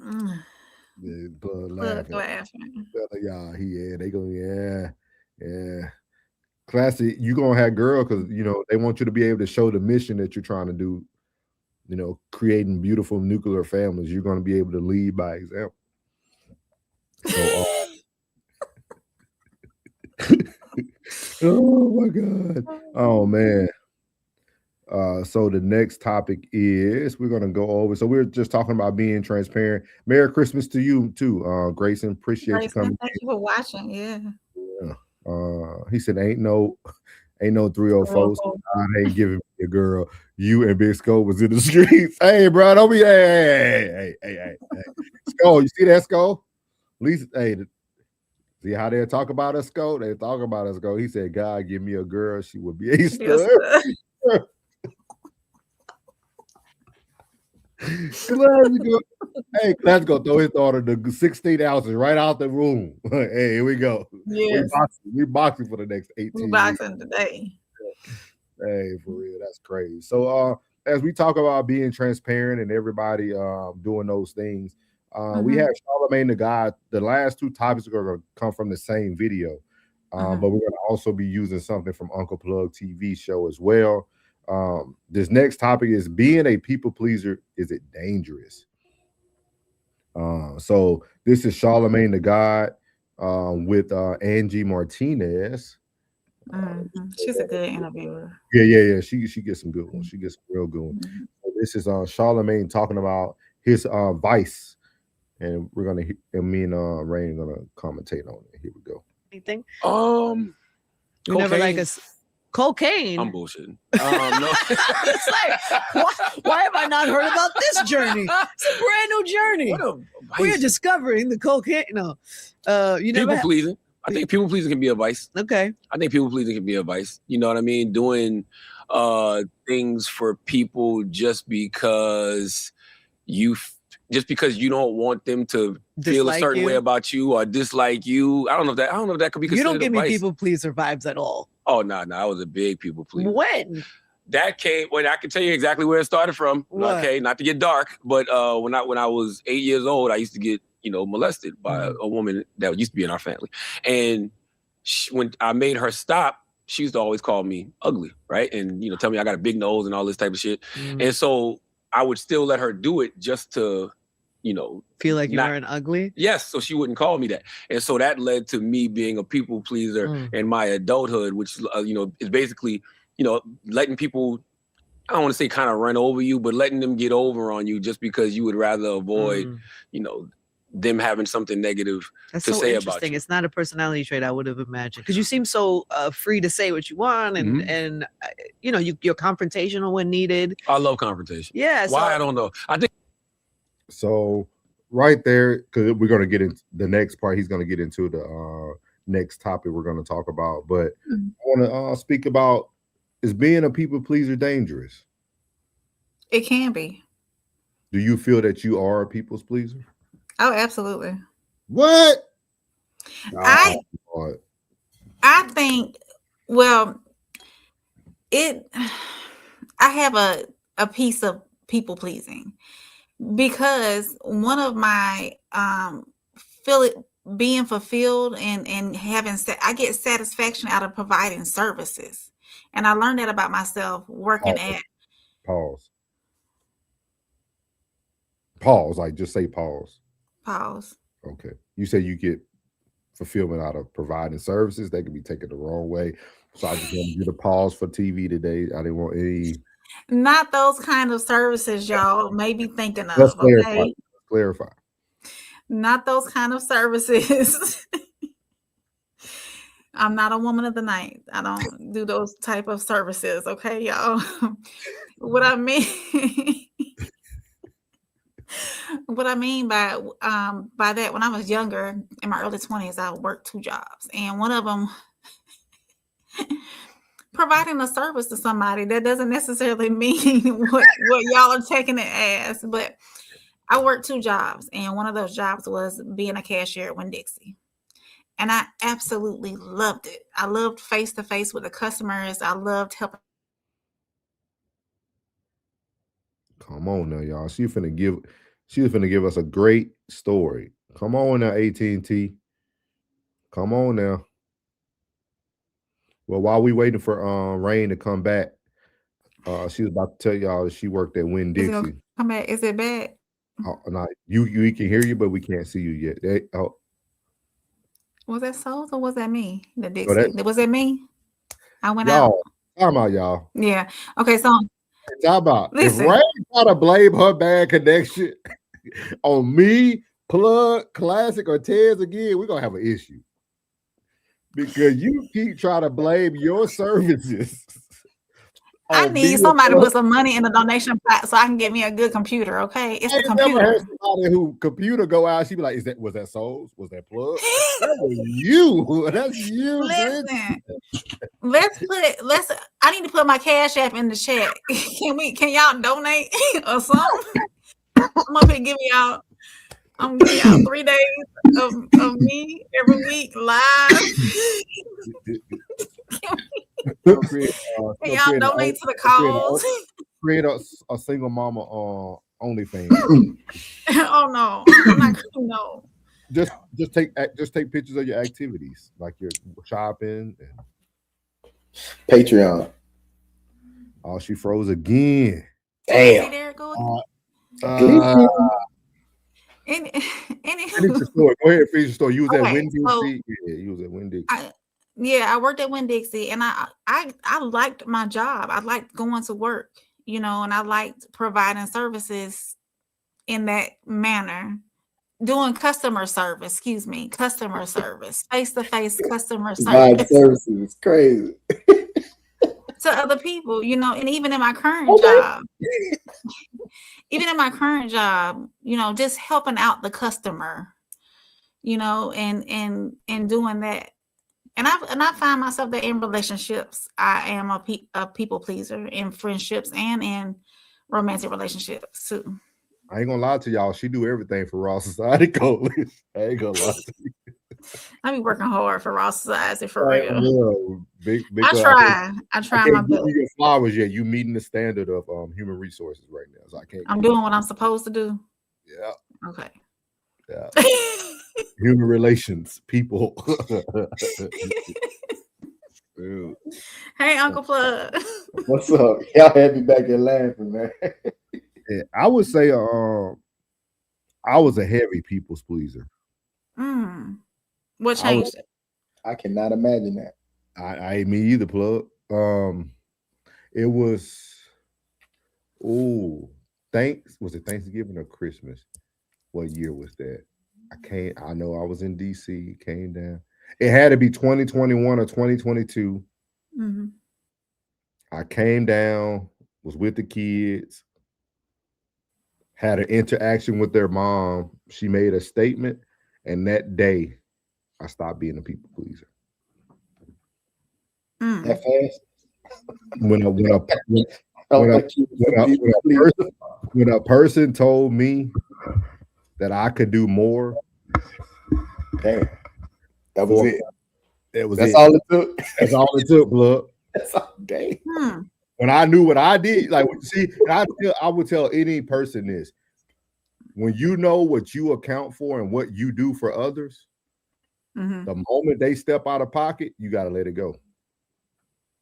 S2: Mm.
S3: The
S2: Plug
S3: laughing.
S2: laughing.
S3: Yeah, they go, yeah. Classy, you gonna have girl because they want you to be able to show the mission that you're trying to do, creating beautiful nuclear families. You're gonna be able to lead by example. So oh my God. Oh man. So the next topic is we're gonna go over. So we're just talking about being transparent. Merry Christmas to you too, Grayson. Appreciate you coming.
S2: Thank you for watching. Yeah.
S3: He said, "Ain't no 304. God ain't giving me a girl. You and Big Skull was in the streets. Hey, bro, don't be hey. Skull, you see that, Skull? At least, hey, see how they talk about us, Skull? They talk about us, Skull. He said, God, give me a girl. She would be a stud. Hey, let's go throw his daughter the 16 ounces right out the room. Hey, here we go.
S2: Yes.
S3: We boxing for the next 18
S2: We boxing today.
S3: Hey, for real, that's crazy. So as we talk about being transparent and everybody doing those things, we have Charlamagne Tha God. The last two topics are going to come from the same video, but we're going to also be using something from Uncle Plug TV show as well. This next topic is being a people pleaser. Is it dangerous? So this is Charlamagne Tha God with Angie Martinez.
S2: She's a good interviewer.
S3: Yeah. She gets some good ones. She gets some real good ones. So this is Charlamagne talking about his vice, and we're gonna. And me and Rain gonna commentate on it. Here we go.
S6: Anything?
S7: You never like a cocaine.
S6: I'm bullshitting. No.
S7: It's like, why have I not heard about this journey? It's a brand new journey. We are discovering the cocaine. No, you never.
S6: People pleasing. I think people pleasing can be a vice.
S7: Okay.
S6: I think people pleasing can be a vice. You know what I mean? Doing things for people just because you don't want them to feel a certain way about you or dislike you. I don't know if that could be considered. You
S7: don't give me
S6: vice.
S7: people pleaser vibes at all.
S6: Oh no, I was a big people pleaser.
S7: When?
S6: That came when I can tell you exactly where it started from. What? Okay, not to get dark, but when I was 8 years old, I used to get molested by a woman that used to be in our family, and when I made her stop, she used to always call me ugly, right? And tell me I got a big nose and all this type of shit, and so I would still let her do it just to,
S7: feel like you weren't ugly.
S6: Yes, so she wouldn't call me that, and so that led to me being a people pleaser in my adulthood, which is basically letting people, I don't want to say kind of run over you, but letting them get over on you just because you would rather avoid them having something negative to say about you.
S7: It's not a personality trait I would have imagined, because you seem so free to say what you want, and you're confrontational when needed.
S6: I love confrontation.
S7: Yeah.
S6: Why? I don't know. I think
S3: so. Right there, because we're going to get into the next part. He's going to get into the next topic we're going to talk about. But I want to speak about, is being a people pleaser dangerous?
S2: It can be.
S3: Do you feel that you are a people's pleaser?
S2: Oh, absolutely.
S3: What?
S2: I think, well, I have a piece of people pleasing, because one of my being fulfilled and having I get satisfaction out of providing services, and I learned that about myself working at.
S3: Pause. Like, just say pause.
S2: Pause.
S3: Okay. You say you get fulfillment out of providing services. That could be taken the wrong way. So I just want to get a pause for TV today. I didn't want any.
S2: Not those kind of services y'all may be thinking of.
S3: Let's clarify.
S2: Okay?
S3: Let's clarify.
S2: Not those kind of services. I'm not a woman of the night. I don't do those type of services. Okay, y'all. What I mean by that, when I was younger, in my early 20s, I worked 2 jobs, and one of them providing a service to somebody. That doesn't necessarily mean what y'all are taking it as. But I worked 2 jobs, and one of those jobs was being a cashier at Winn-Dixie. And I absolutely loved it. I loved face-to-face with the customers. I loved helping.
S3: Come on now, y'all. She's finna give us a great story. Come on now, AT&T. Come on now. Well, while we waiting for Rain to come back, she was about to tell y'all that she worked at Winn-Dixie.
S2: Come back. Is it bad?
S3: No, we can hear you, but we can't see you yet.
S2: Was that Souls or was that me? The Dixie. Was that me? I went
S3: y'all,
S2: out.
S3: Talking about y'all.
S2: Yeah. Okay. So
S3: talk about
S2: listen.
S3: If Rain try to blame her bad connection on me, Plug, Classic, or Tez again, we're gonna have an issue. Because you keep trying to blame your services.
S2: I need somebody to put some money in the donation pot so I can get me a good computer. Okay, it's the computer.
S3: Never heard somebody who computer go out. She be like, was that Souls? Was that Plug? That was you. That's you.
S2: Listen, I need to put my Cash App in the chat. Can y'all donate or something? I'm up here giving y'all. I'm giving y'all 3 days of me every week live. Can y'all donate to the cause?
S3: Create a single mama OnlyFans.
S2: Oh no, I'm not gonna know.
S3: Just take pictures of your activities, like your shopping and
S8: Patreon.
S3: Oh, she froze again.
S8: Damn.
S2: There go
S3: Finish your story. Go ahead, finish your story. You was at Winn-Dixie. Yeah, you was at Winn-Dixie.
S2: I worked at Winn-Dixie, and I liked my job. I liked going to work, and I liked providing services in that manner. Doing customer service, face-to-face customer service.
S8: Services is crazy.
S2: To other people, and even in my current job, just helping out the customer, and doing that. And I find myself that in relationships, I am a people pleaser in friendships and in romantic relationships too.
S3: I ain't gonna lie to y'all. She do everything for Raw Society Coalition. I ain't gonna lie to you.
S2: I be working hard for Raw Society for real.
S3: Yeah, big
S2: I try my best.
S3: Your flowers yet. You meeting the standard of human resources right now, so I can't.
S2: I'm doing what I'm supposed to do.
S3: Yeah.
S2: Okay.
S3: Yeah. Human relations, people.
S2: Hey, Uncle Plug.
S8: What's up? Y'all had me back here laughing, man.
S3: Yeah, I would say I was a heavy people's pleaser.
S2: What changed it?
S8: I cannot imagine that.
S3: I ain't me either, Plug. It was was it Thanksgiving or Christmas? What year was that? I know I was in DC, came down. It had to be 2021 or 2022.
S2: Mm-hmm.
S3: I came down, was with the kids, had an interaction with their mom. She made a statement, and that day I stopped being a people pleaser.
S8: That fast?
S3: When a person told me that I could do more,
S8: damn, that was it.
S3: That's
S8: all it took.
S3: That's all it took, Blood.
S8: That's all. Damn.
S3: When I knew what I did, like, see, I would tell any person this: when you know what you account for and what you do for others, the moment they step out of pocket, you got to let it go.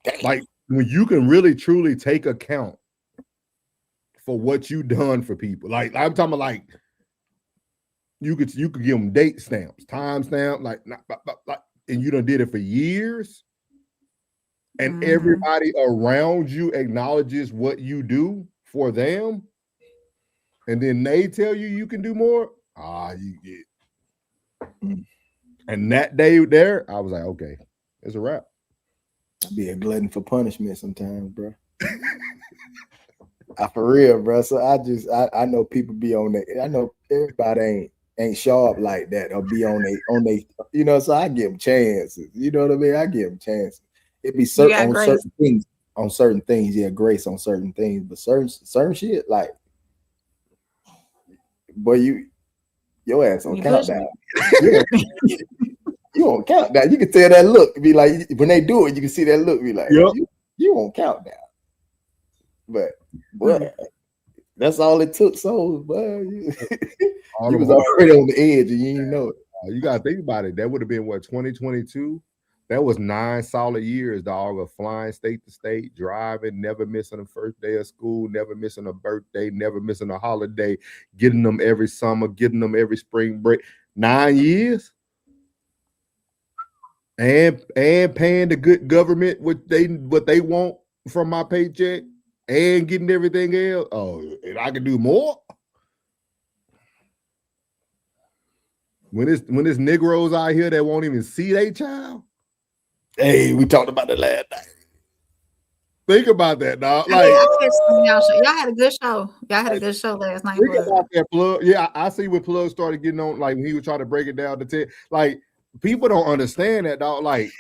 S3: Damn. Like when you can really truly take account for what you done for people. Like I'm talking about, like you could give them date stamps, time stamp, like, and you done did it for years. And everybody around you acknowledges what you do for them, and then they tell you can do more. You get. And that day there, I was like, okay, it's a wrap.
S8: I be a glutton for punishment sometimes, bro. For real, bro. So I know people be on that. I know everybody ain't sharp like that or be on they. So I give them chances. You know what I mean? I give them chances. It be certain things. On certain things, yeah, grace on certain things, but certain shit, like, boy, your ass on countdown. You on countdown. You can tell that look. Be like, when they do it, you can see that look. Be like, you on countdown. But boy, that's all it took. So, boy, you was already on the edge and you didn't know it.
S3: You gotta think about it. That would have been what, 2022. That was 9 solid years, dog, of flying state to state, driving, never missing the first day of school, never missing a birthday, never missing a holiday, getting them every summer, getting them every spring break. 9 years. And paying the good government what they want from my paycheck and getting everything else. Oh, and I can do more. When it's Negroes out here that won't even see their child.
S8: Hey, we talked about it last night.
S3: Think about that, dog. Like,
S2: y'all had a good show. Y'all had a good show last night.
S3: Think about that, Plug. Yeah, I see when Plug started getting on, like when he was trying to break it down to 10. Like, people don't understand that, dog. Like,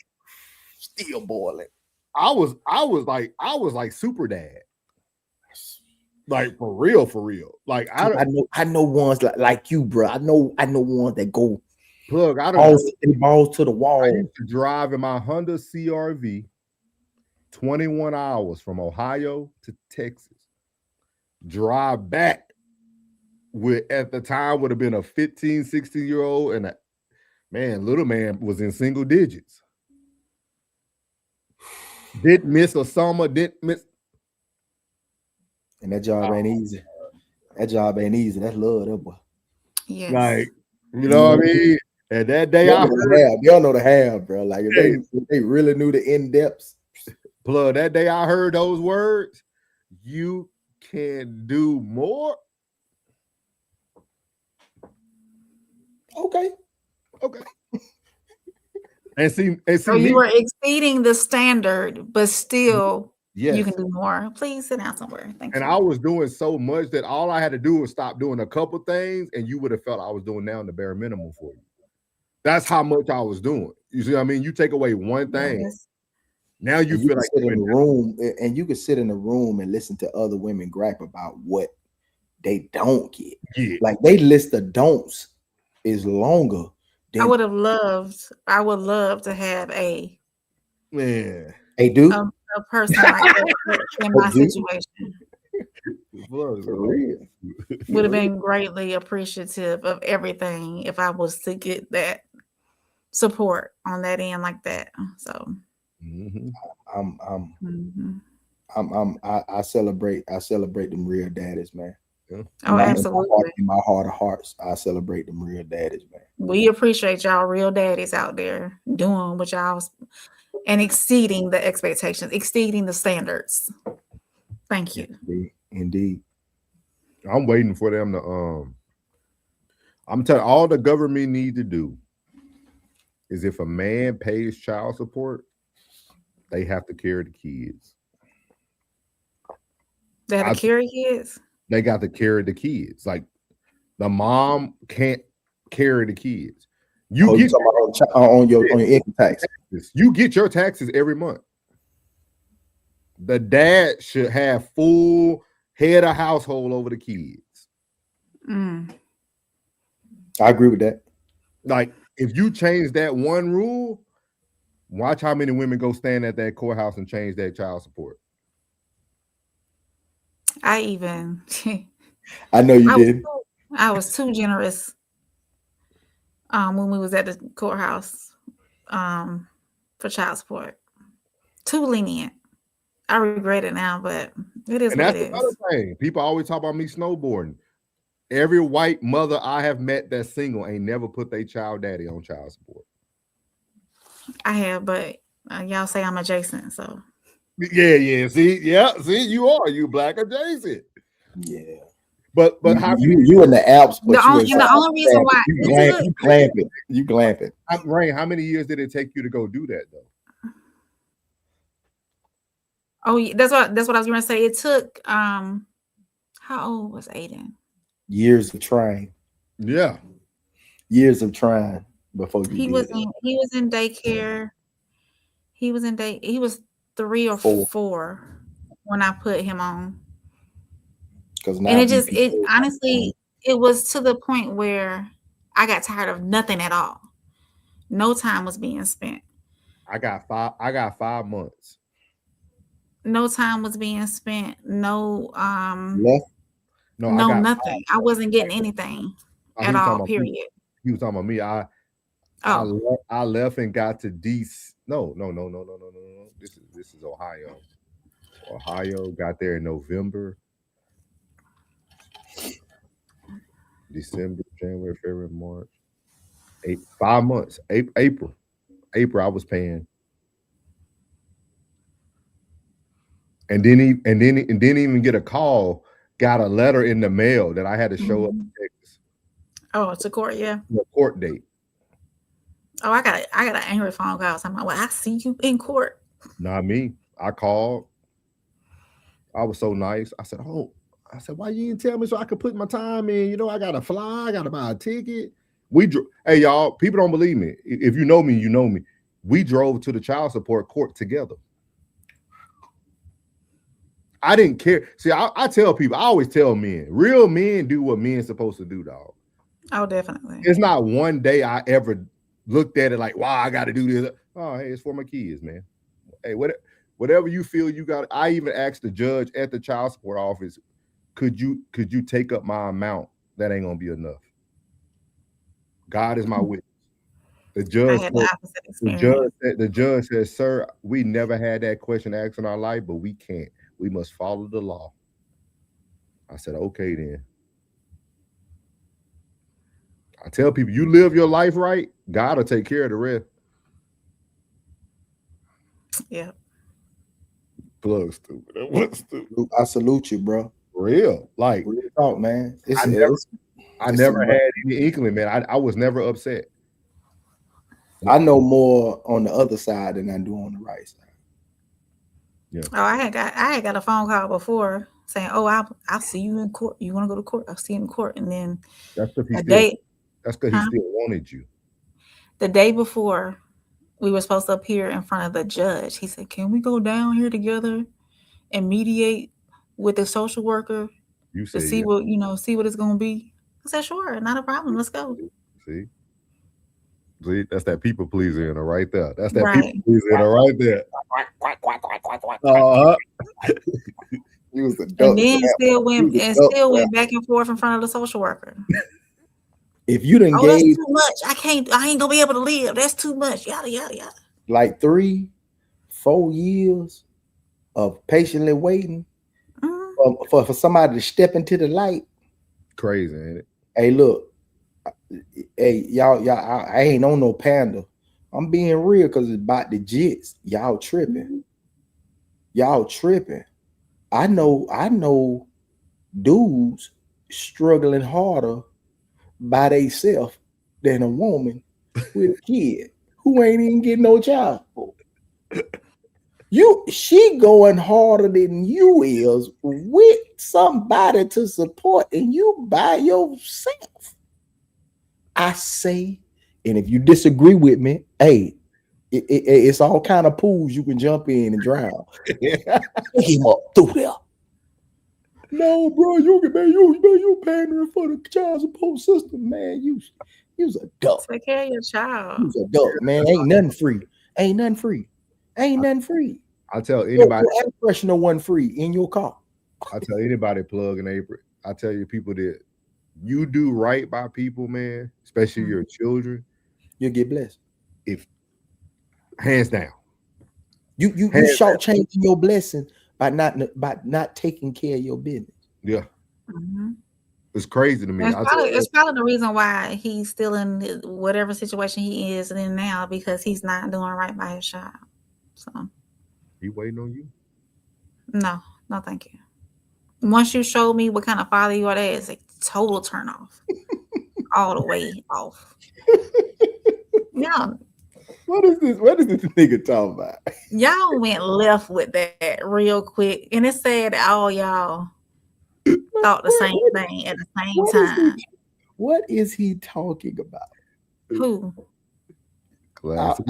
S8: still boiling.
S3: I was like super dad. Like for real. Like
S8: I know ones like you, bro. I know ones that go
S3: Plug.
S8: balls to the wall.
S3: I used to drive in my Honda CRV 21 hours from Ohio to Texas. Drive back with, at the time, would have been a 15, 16-year-old, and little man was in single digits. Didn't miss a summer, didn't miss.
S8: And that job ain't easy. That's love, that boy.
S2: Yes.
S3: Like, you know what I mean? And that day
S8: they don't know the half, bro. Like if they really knew the in-depths.
S3: Plug, that day I heard those words, you can do more.
S8: Okay.
S3: And see,
S2: so you were exceeding the standard, but still
S3: yes,
S2: you can do more. Please sit down somewhere. Thank you.
S3: I was doing so much that all I had to do was stop doing a couple things, and you would have felt I was doing now the bare minimum for you. That's how much I was doing. You see what I mean? You take away one thing,
S2: yes.
S3: Now you feel like
S8: sit in the room, and you can sit in the room and listen to other women gripe about what they don't get.
S3: Yeah.
S8: Like they list the don'ts is longer.
S2: I would love to have a person like that in my situation. Would have been greatly appreciative of everything if I was to get that support on that end like that. So
S8: I celebrate them real daddies, man.
S2: Oh, absolutely.
S8: In my heart of hearts, I celebrate them real daddies, man.
S2: We appreciate y'all real daddies out there doing what y'all and exceeding the expectations, exceeding the standards. Thank you.
S8: Indeed.
S3: I'm waiting for them to I'm telling all the government need to do is if a man pays child support, they have to carry the kids.
S2: They have to carry kids?
S3: They got to carry the kids. Like the mom can't carry the kids. You get
S8: on your income tax.
S3: You get your taxes every month. The dad should have full head of household over the kids.
S8: I agree with that.
S3: Like if you change that one rule, watch how many women go stand at that courthouse and change their child support.
S2: I
S8: know you did.
S2: I was too generous when we was at the courthouse for child support. Too lenient. I regret it now, but it is what it is. Another
S3: thing. People always talk about me snowboarding. Every white mother I have met that's single ain't never put their child daddy on child support.
S2: I have, but y'all say I'm adjacent, so.
S3: Yeah. See, you are. You black adjacent.
S8: Yeah.
S3: But how
S8: you in the Alps? But
S2: the only reason why
S8: you glamping.
S3: Rain, how many years did it take you to go do that though?
S2: Oh, that's what I was gonna say. It took how old was Aiden?
S8: Years of trying.
S3: Yeah.
S8: Years of trying before
S2: he was in daycare. He was 3 or 4 when I put him on. And it honestly, it was to the point where I got tired of nothing at all. No time was being spent.
S3: I got 5 months.
S2: No time was being spent. No,
S3: nothing.
S2: I wasn't getting anything at all. Period.
S3: He was talking about me. I left and got to DC. No. This is Ohio. Ohio got there in November, December, January, February, March. 5 months. April I was paying. And didn't even get a call. Got a letter in the mail that I had to show up in Texas.
S2: Oh, it's a court, yeah.
S3: The court date.
S2: Oh, I got an angry phone call. So I'm like, well, I see you in court.
S3: Not me. I called. I was so nice. I said, why you didn't tell me so I could put my time in? You know, I gotta fly. I gotta buy a ticket. Hey, y'all, people don't believe me. If you know me, you know me. We drove to the child support court together. I didn't care. See, I tell people, I always tell men, real men do what men supposed to do, dog.
S2: Oh, definitely.
S3: It's not one day I ever looked at it like, wow, I got to do this. Oh, hey, it's for my kids, man. Hey, whatever you feel you got. I even asked the judge at the child support office, could you take up my amount? That ain't gonna be enough. God is my witness. The judge said, sir, we never had that question asked in our life, but we can't. We must follow the law. I said, okay, then. I tell people, you live your life right, God will take care of the rest.
S2: Yeah.
S3: Plug stupid. What stupid?
S8: I salute you, bro.
S3: Real. Like,
S8: real talk, man.
S3: I never had any inkling, man. I was never upset.
S8: I know more on the other side than I do on the right side.
S3: Yeah.
S2: Oh, I had got a phone call before saying, "Oh, I'll see you in court. You want to go to court? I'll see you in court." And then
S3: that's because he still wanted you.
S2: The day before we were supposed to appear in front of the judge, he said, "Can we go down here together and mediate with the social worker to see what it's going to be?" I said, "Sure, not a problem. Let's go."
S3: See, that's that people pleaser in her right there. That's that people pleaser in her right there.
S8: He was a duck.
S2: And then still went back and forth in front of the social worker.
S8: If you didn't
S2: that's too much. I ain't gonna be able to live. That's too much. Yada yada yada.
S8: Like 3-4 years of patiently waiting for somebody to step into the light.
S3: Crazy, ain't it?
S8: Hey, look. Hey, y'all, I ain't on no panda. I'm being real because it's about the jits. Y'all tripping. I know dudes struggling harder by themselves than a woman with a kid who ain't even getting no child support. She going harder than you is with somebody to support, and you by yourself. I say, and if you disagree with me, hey, it's all kind of pools you can jump in and drown. Pick him up through there. No, bro, you pandering for the child support system, man. You's a duck.
S2: Take care of your child.
S8: You's a duck, man. Ain't nothing free.
S3: I tell anybody,
S8: your air freshener wasn't free in your car.
S3: I tell anybody, Plug and April. I tell you, people that you do right by people, man, especially your children,
S8: you'll get blessed.
S3: If hands down,
S8: you shortchanging your blessing by not taking care of your business.
S3: Yeah, it's crazy to me.
S2: It's probably the reason why he's still in whatever situation he is in now, because he's not doing right by his child. So
S3: he waiting on you?
S2: No, thank you. Once you show me what kind of father you are, that is a total turn off. All the way off. Yeah.
S8: What is this nigga talking about?
S2: Y'all went left with that real quick. And it said all y'all thought the same thing at the same time.
S8: What is he talking about?
S2: Who?
S3: Class.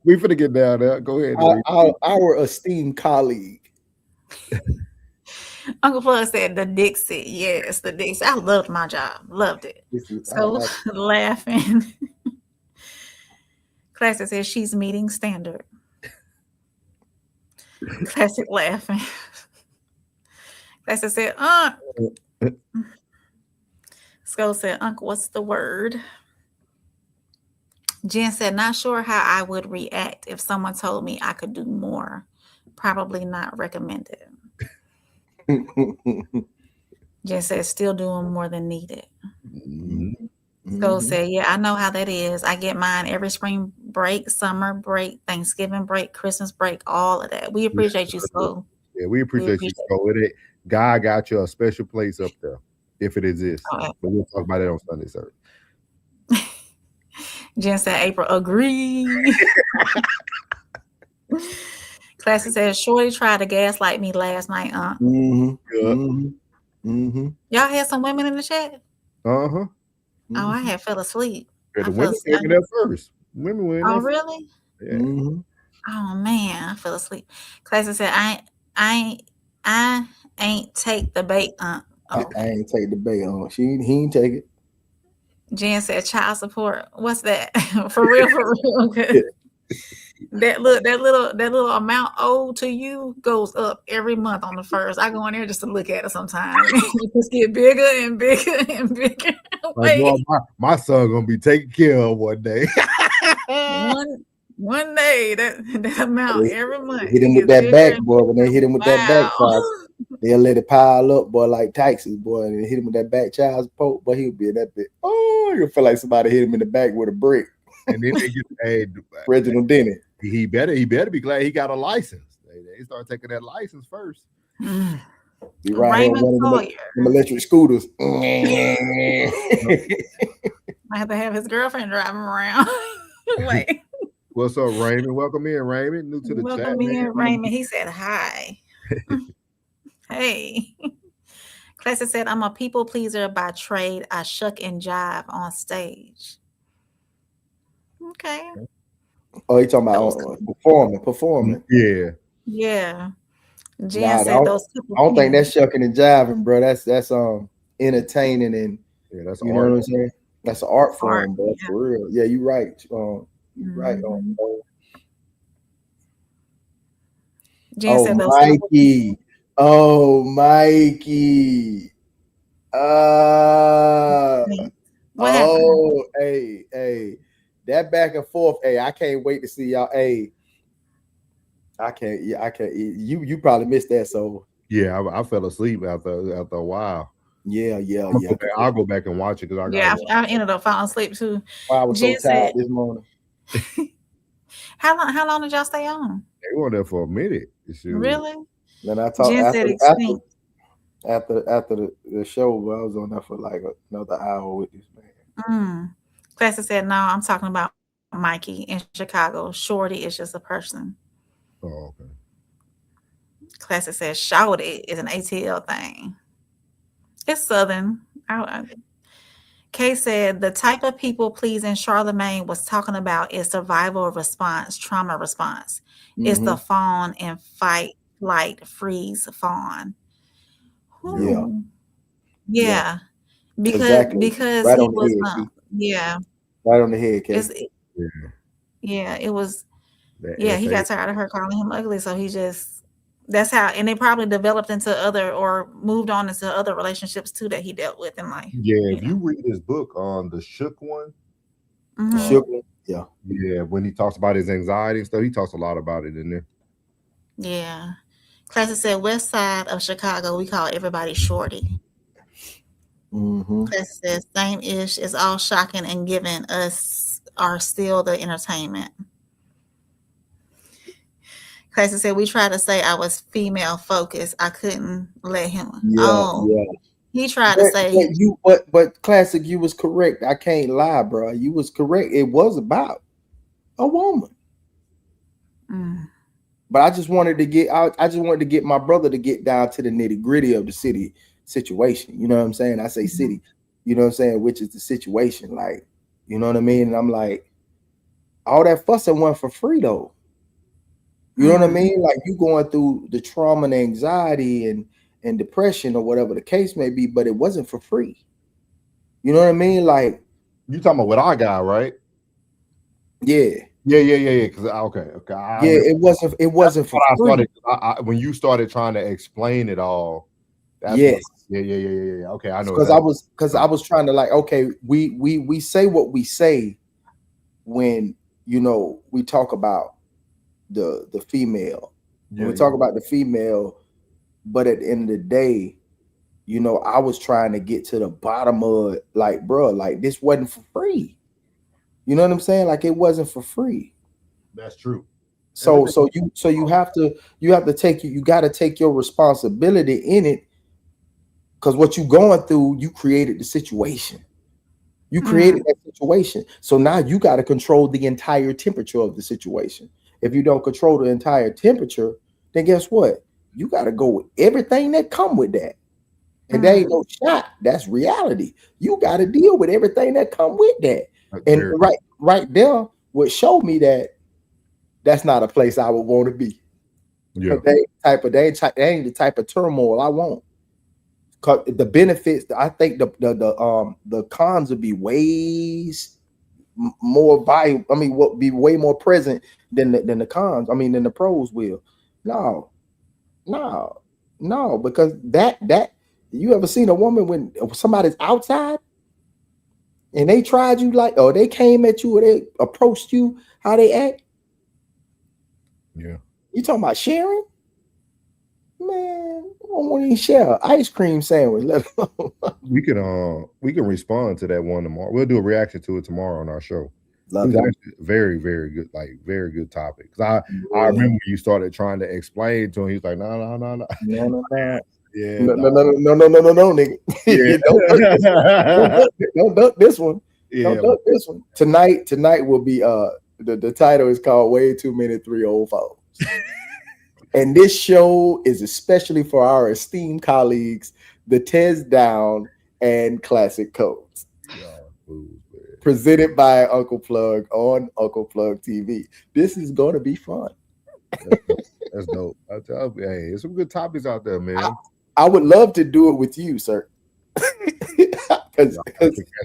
S3: We finna get down there. Go ahead.
S8: Our esteemed colleague.
S2: Uncle Plug said the Dixie. Yes, the Dixie. I loved my job. Loved it. So laughing. Classic says she's meeting standard. Classic laughing. Classic said, Skull said, Uncle, what's the word? Jen said, not sure how I would react if someone told me I could do more. Probably not recommended. Jen said, still doing more than needed. Skull said, yeah, I know how that is. I get mine every spring break, summer break, Thanksgiving break, Christmas break, all of that. We appreciate you, Skull.
S3: Yeah, we appreciate you, Skull. God got you a special place up there, if it exists. But we'll talk about it on Sunday service.
S2: Jen said, April, agree. Classy says, Shorty tried to gaslight me last night, Y'all had some women in the chat?
S3: Uh-huh.
S2: Oh, I had fell asleep.
S3: Yeah, the women came there first. Women went
S2: Oh, really?
S3: Yeah.
S2: Oh man, I fell asleep. Classy said, I ain't take the bait,
S8: I ain't take the bait on. He ain't take it.
S2: Jen said child support. What's that? For real, for real. Okay. That little amount owed to you goes up every month on the first. I go in there just to look at it sometimes. It just get bigger and bigger and bigger.
S3: Like, boy, my son gonna be taken care of one day.
S2: one day that amount every month.
S8: Hit him with that back, boy. When they hit him with that back charge, they'll let it pile up, boy, like taxes, boy. And they hit him with that back child's poke, but he'll be in that bit. Oh, you'll feel like somebody hit him in the back with a brick.
S3: And then they get paid.
S8: Reginald Denny.
S3: He better be glad he got a license. They start taking that license first.
S8: Be right here one of them electric scooters.
S2: I have to have his girlfriend driving around. Wait.
S3: What's up, Raymond? Welcome in, Raymond. New to the chat.
S2: Welcome in, Raymond. He said hi. Hey. Classic said, I'm a people pleaser by trade. I shuck and jive on stage. Okay.
S8: Oh, you talking about performing.
S3: Yeah.
S2: Yeah. Jen said those two.
S8: I don't think that's shucking and jiving, bro. That's entertaining and
S3: that's
S8: you know what I'm saying. That's an art form, bro. Yeah. For real. Yeah, you're right. You're right.
S2: Jen said those
S8: Mikey. Oh, Mikey. Hey. That back and forth. Hey, I can't wait to see y'all. Hey, I can't. You probably missed that. So
S3: yeah, I fell asleep after a while.
S8: Yeah.
S3: I'll go back and watch it because
S2: I ended up falling asleep too.
S8: I was so tired this morning.
S2: How long did y'all stay on?
S3: They were there for a minute.
S2: Really?
S8: Then I talked after the show. I was on there for like another hour with this man.
S2: Classic said, no, I'm talking about Mikey in Chicago. Shorty is just a person.
S3: Oh, okay.
S2: Classic says, Shorty is an ATL thing. It's Southern. Kay said, the type of people pleasing Charlamagne was talking about is survival response, trauma response. It's the fawn and fight, flight, freeze fawn. Yeah. Because
S8: right
S2: he was
S8: right on the head, Kay.
S2: It was he got tired of her calling him ugly, so he just that's how, and they probably developed into other or moved on into other relationships too that he dealt with in life.
S3: If you read his book on the Shook one, when he talks about his anxiety and stuff, he talks a lot about it in there.
S2: Yeah. Classic said, west side of Chicago, we call everybody Shorty. Classic says, same ish is all shocking and giving us are still the entertainment. Classic said, we tried to say I was female focused. I couldn't let him. He tried to say
S8: but Classic, you was correct. I can't lie, bro. You was correct. It was about a woman. But I just wanted to get my brother to get down to the nitty-gritty of the city situation. You know what I'm saying? I say city, you know what I'm saying, which is the situation, like, you know what I mean? And I'm like, all that fussing went for free though. You know what I mean? Like you going through the trauma and anxiety and depression or whatever the case may be, but it wasn't for free. You know what I mean? Like
S3: you talking about what I got, right?
S8: Yeah.
S3: Because okay.
S8: It wasn't for free.
S3: When you started trying to explain it all.
S8: Yes.
S3: Yeah. Okay, I know.
S8: Because I was trying to like, okay, we say what we say when we talk about the female. When we talk about the female, but at the end of the day, I was trying to get to the bottom of it, like, bro, like this wasn't for free. You know what I'm saying? Like it wasn't for free.
S3: That's true.
S8: So you have to take you got to take your responsibility in it, because what you going through, you created the situation. You created that situation. So now you got to control the entire temperature of the situation. If you don't control the entire temperature, then guess what? You got to go with everything that come with that. And there ain't no shot. That's reality. You got to deal with everything that come with that. And right there would show me that that's not a place I would want to be.
S3: Yeah.
S8: They ain't the type of turmoil I want. Cause the benefits, I think the cons would be ways more valuable. I mean, what be way more present than the cons. I mean, than the pros will. No, because that you ever seen a woman when somebody's outside and they tried you like, or they came at you or they approached you, how they act?
S3: Yeah.
S8: You talking about sharing? Man, I don't want to share an ice cream sandwich. Let alone.
S3: We can respond to that one tomorrow. We'll do a reaction to it tomorrow on our show.
S8: Love
S3: it.
S8: It.
S3: Actually very, very good, like very good topic. Because I remember you started trying to explain to him. He's like, no.
S8: Yeah. No, nigga. Yeah. Don't duck this one.
S3: Yeah.
S8: Don't duck this one. Tonight will be the title is called Way Too Many 3 Old Folks. And this show is especially for our esteemed colleagues, the Tez Down and Classic Codes. Presented by Uncle Plug on Uncle Plug TV. This is going to be fun.
S3: That's dope. I tell you, hey, there's some good topics out there, man.
S8: I would love to do it with you, sir.
S3: Because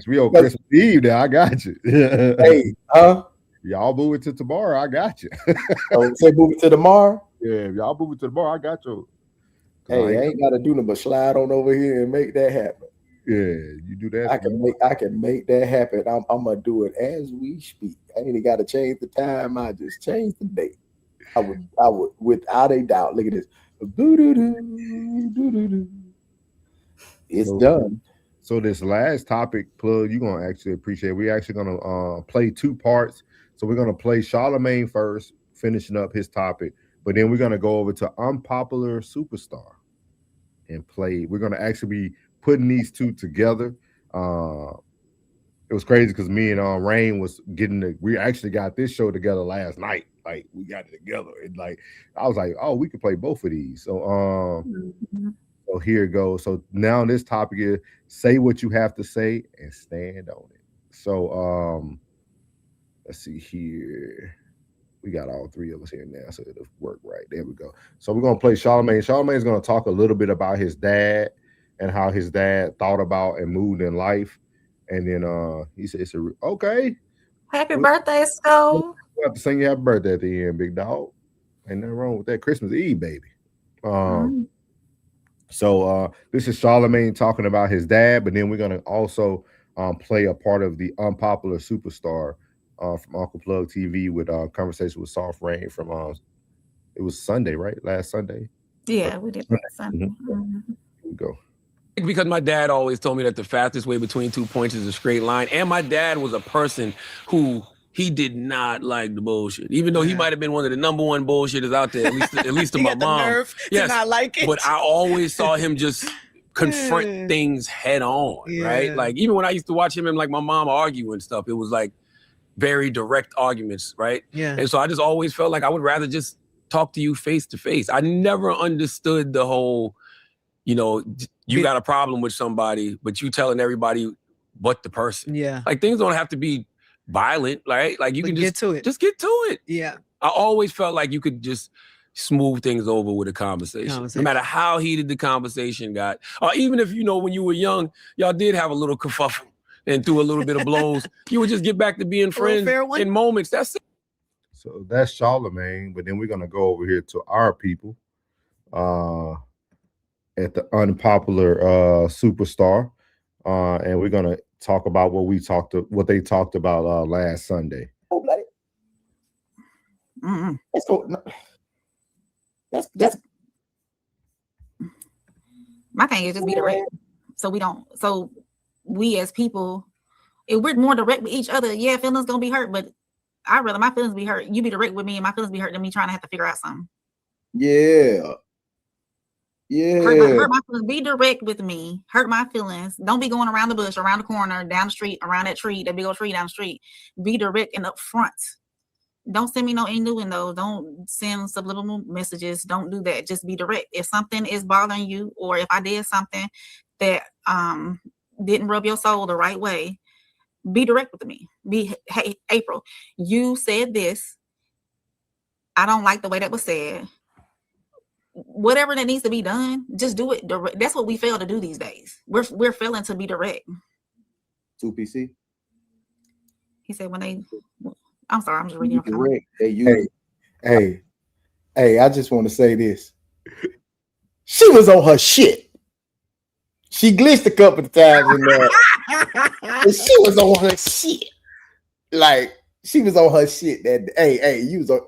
S3: we on Christmas Eve now. I got you.
S8: Hey,
S3: y'all move it to tomorrow. I got you.
S8: Say move it to tomorrow.
S3: Yeah, if y'all move it to tomorrow, I got you.
S8: Hey, I ain't got to do nothing but slide on over here and make that happen.
S3: Yeah, you do that.
S8: I can make that happen. I'm gonna do it as we speak. I ain't even got to change the time. I just change the date. I would without a doubt. Look at this. It's done.
S3: So this last topic, Plug, you're gonna actually appreciate. We're actually gonna play 2 parts. So we're gonna play Charlamagne first, finishing up his topic, but then we're gonna go over to Unpopular Superstar and play. We're gonna actually be putting these 2 together. It was crazy because me and Rain was we actually got this show together last night. Like we got it together. And like I was like, oh, we could play both of these. So so here it goes. So now this topic is say what you have to say and stand on it. So let's see here. We got all 3 of us here now, so it'll work right. There we go. So we're gonna play Charlamagne. Charlamagne's gonna talk a little bit about his dad and how his dad thought about and moved in life. And then he said, okay.
S2: Happy birthday, Skull.
S3: We have to sing you happy birthday at the end, big dog. Ain't nothing wrong with that. Christmas Eve, baby. So this is Charlamagne talking about his dad, but then we're gonna also play a part of the Unpopular Superstar from Uncle Plug TV with conversation with Soft Rain from it was Sunday, right? Last Sunday.
S2: Yeah, we did last Sunday.
S3: Here we go.
S6: Because my dad always told me that the fastest way between 2 points is a straight line. And my dad was a person who he did not like the bullshit. Even though he might have been one of the number 1 bullshitters out there, at least to my mom.
S7: Nerve to not like it.
S6: But I always saw him just confront things head on, right? Like even when I used to watch him and like my mom argue and stuff, it was like very direct arguments, right?
S7: Yeah.
S6: And so I just always felt like I would rather just talk to you face to face. I never understood the whole, you got a problem with somebody, but you telling everybody but the person.
S7: Yeah.
S6: Like things don't have to be violent, right? Like you can
S7: get to it.
S6: Just get to it.
S7: Yeah.
S6: I always felt like you could just smooth things over with a conversation. No matter how heated the conversation got, or even if, when you were young, y'all did have a little kerfuffle and threw a little bit of blows, you would just get back to being friends in moments. That's it.
S3: So that's Charlamagne, but then we're gonna go over here to our people at the unpopular superstar, and we're gonna talk about what they talked about last Sunday.
S2: That's my thing is just be direct. So we as people, if we're more direct with each other, yeah, feelings gonna be hurt, but I'd rather my feelings be hurt. You be direct with me and my feelings be hurt than me trying to have to figure out something.
S8: Yeah.
S2: Hurt my feelings. Be direct with me. Hurt my feelings. Don't be going around the bush, around the corner, down the street, around that tree, that big old tree down the street. Be direct and upfront. Don't send me no innuendo. Don't send subliminal messages. Don't do that. Just be direct. If something is bothering you, or if I did something that didn't rub your soul the right way, be direct with me. Hey, April, you said this. I don't like the way that was said. Whatever that needs to be done, just do it direct. That's what we fail to do these days. We're failing to be direct.
S8: 2PC.
S2: He said when they. I'm sorry, I'm just reading.
S8: Direct. Hey, I just want to say this. She was on her shit. She glitched a couple of times in there. And she was on her shit. Like, she was on her shit that hey, you was on.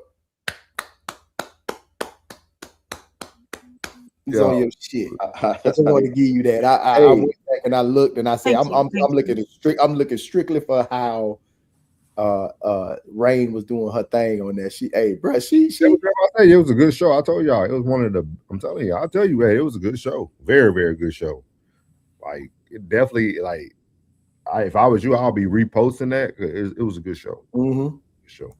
S8: He's on your shit. I just want to give you that. I went back and I looked and I said, I'm looking strictly for how Rain was doing her thing on that. It
S3: was a good show. I told y'all it was one of the. I'm telling you, I'll tell you, hey, it was a good show. Very, very good show. Like it definitely, like if I was you, I'll be reposting that. It was a good show.
S8: Mm-hmm.
S3: Good show.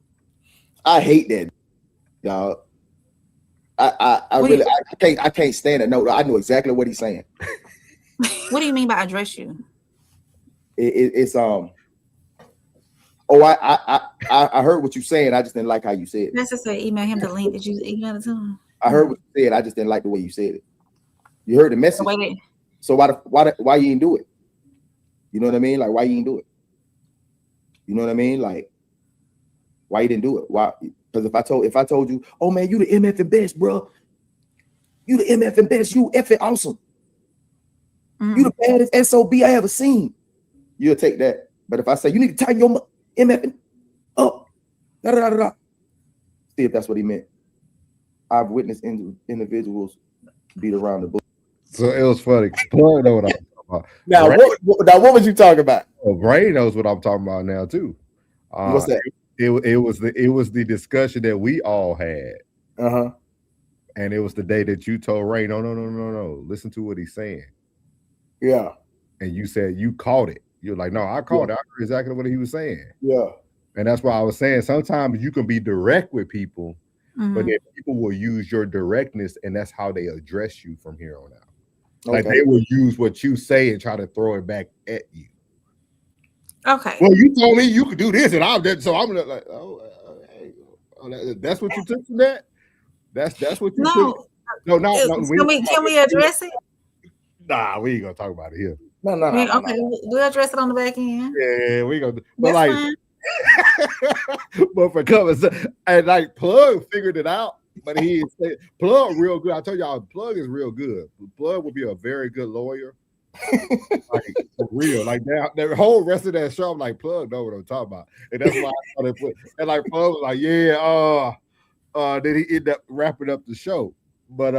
S8: I hate that, y'all. I can't stand it. No, I know exactly what he's saying.
S2: What do you mean by address you?
S8: It's I heard what you're saying. I just didn't like how you said it.
S2: Let's just say email him the link. Did you email it to him?
S8: I heard what you said. I just didn't like the way you said it. You heard the message. So why you didn't do it? You know what I mean? Like why you didn't do it? You know what I mean? Like why you didn't do it? Why? Because if I told you, oh man, you the MFing best, bro. You the MFing best. You effing awesome. You the baddest SOB I ever seen. You'll take that. But if I say you need to tighten your MFing up, see if that's what he meant. I've witnessed individuals beat around the bush.
S3: So it was funny. Plug know what I'm talking about.
S8: Now, what was you talking about?
S3: Well, Ray knows what I'm talking about now too.
S8: What's that?
S3: It was the discussion that we all had. And it was the day that you told Ray, no. Listen to what he's saying.
S8: Yeah.
S3: And you said you caught it. You're like, no, I caught it. I heard exactly what he was saying.
S8: Yeah. And
S3: that's why I was saying sometimes you can be direct with people, but then people will use your directness, and that's how they address you from here on out. Like they will use what you say and try to throw it back at you.
S2: Okay.
S3: Well, you told me you could do this, and I'm dead. So I'm like, that's what you took from that. That's what you took. No.
S2: Can we address it?
S3: Nah, we ain't gonna talk about it here.
S8: No.
S2: Okay, we'll address it on the back end.
S3: Yeah, we gonna. But like, but for covers, and like Plug figured it out, but he said Plug real good. I told y'all, Plug is real good. Plug would be a very good lawyer. Like for real, like the whole rest of that show, I'm like Plug know what I'm talking about, and that's why I started put. And like Plug was like, then he ended up wrapping up the show, but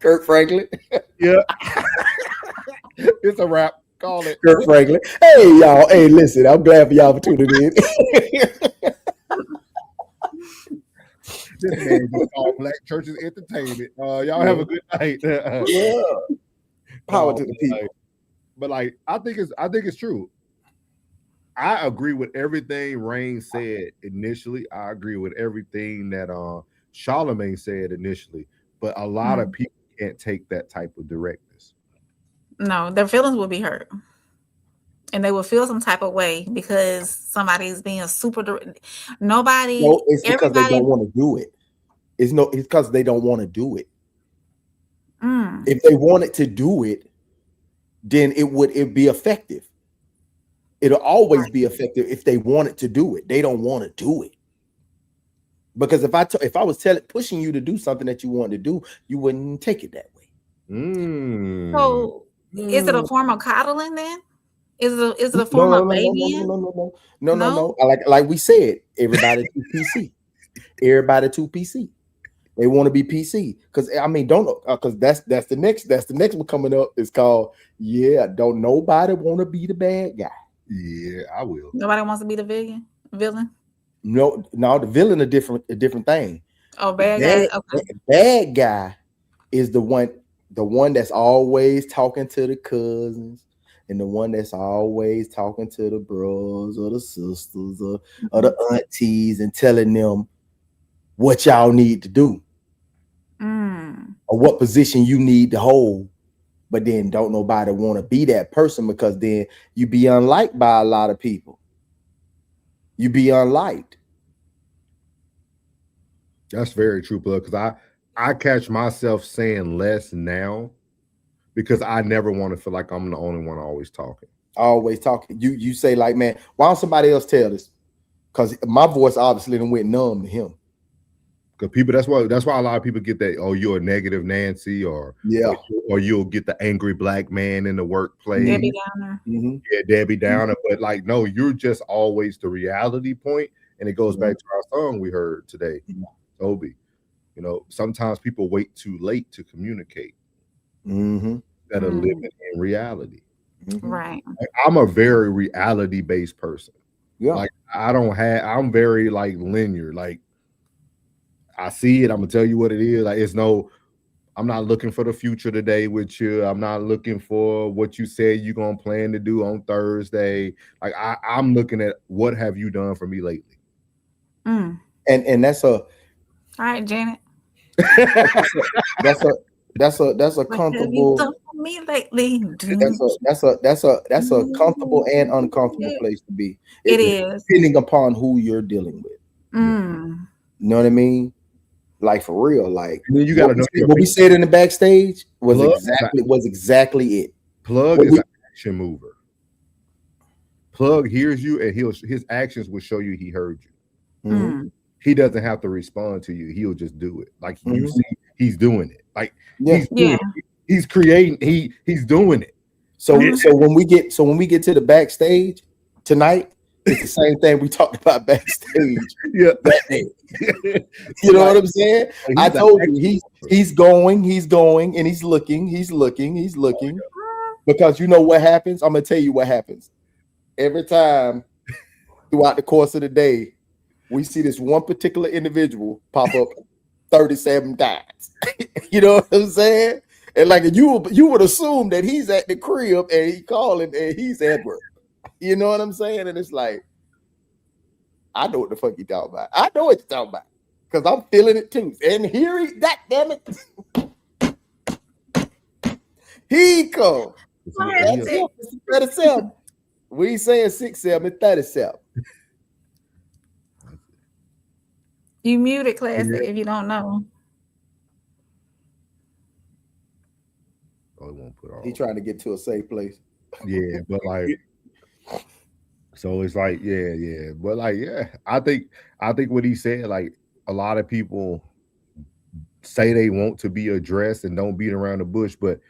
S8: Kirk Franklin,
S3: yeah, it's a wrap. Call it
S8: Kirk Franklin. Hey y'all, hey listen, I'm glad for y'all for tuning in.
S3: This man just called Black Churches Entertainment. Y'all have a good night.
S8: Yeah. Power to the people.
S3: But like, I think it's true. I agree with everything Rain said initially. I agree with everything that Charlamagne said initially. But a lot of people can't take that type of directness.
S2: No, their feelings will be hurt. and they will feel some type of way because somebody's being super. Nobody,
S8: No, it's because they
S2: everybody.
S8: don't want to do it. It's because they don't want to do it.
S2: Mm,
S8: If they wanted to do it, then it'd be effective. It'll always be effective if they wanted to do it. They don't want to do it. Because if I was pushing you to do something that you wanted to do, you wouldn't take it that way.
S2: So, is it a form of coddling then? Is it a form of babying?
S8: No. Like we said, everybody too PC. Everybody too PC. They want to be PC because because that's the next one coming up. It's called don't nobody want to be the bad guy.
S3: Yeah, I will.
S2: Nobody wants to be the villain.
S8: No, the villain a different thing.
S2: Oh, bad guy. Okay.
S8: Bad guy is the one that's always talking to the cousins, and the one that's always talking to the bros or the sisters or the aunties and telling them what y'all need to do or what position you need to hold. But then don't nobody want to be that person because then you be unliked by a lot of people. You be unliked.
S3: That's very true, Plug, because I catch myself saying less now because I never want to feel like I'm the only one always talking.
S8: You say like, man, why don't somebody else tell this? Because my voice obviously done went numb to him.
S3: Because people, that's why a lot of people get that, oh, you're a negative Nancy, or you'll get the angry black man in the workplace.
S2: Debbie Downer.
S8: Mm-hmm.
S3: Yeah, Debbie Downer. But like, no, you're just always the reality point. And it goes back to our song we heard today, Toby. You know, sometimes people wait too late to communicate. That are living in reality.
S2: Right.
S3: Like, I'm a very reality-based person.
S8: Yeah.
S3: Like I'm very like linear. Like I see it, I'm gonna tell you what it is. Like I'm not looking for the future today with you. I'm not looking for what you said you're gonna plan to do on Thursday. Like I'm looking at what have you done for me lately.
S8: And that's
S2: all right, Janet.
S8: that's a comfortable.
S2: What have you done for me lately?
S8: That's a comfortable and uncomfortable place to be.
S2: It is
S8: depending upon who you're dealing with. You know what I mean? Like for real, like
S3: you gotta know
S8: what we said in the backstage was exactly it.
S3: Plug is an action mover. Plug hears you, and his actions will show you he heard you. He doesn't have to respond to you; he'll just do it. Like you see, he's doing it. Like he's creating. He's doing it.
S8: So when we get to the backstage tonight, it's the same thing we talked about backstage. That day. You know what I'm saying? I told you he's going, and he's looking. Because you know what happens? I'm gonna tell you what happens. Every time throughout the course of the day, we see this one particular individual pop up 37 times. You know what I'm saying? And like you would assume that he's at the crib and he calling and he's at work. You know what I'm saying? And it's like, I know what the fuck you talking about. I know what you're talking about. Because I'm feeling it too. And here God damn it. He comes. It's 37. We ain't saying 6-7, it's 37.
S2: You muted, Classic, if you don't know.
S8: He trying to get to a safe place.
S3: Yeah, but like, so it's like, but like, I think what he said, like, a lot of people say they want to be addressed and don't beat around the bush, but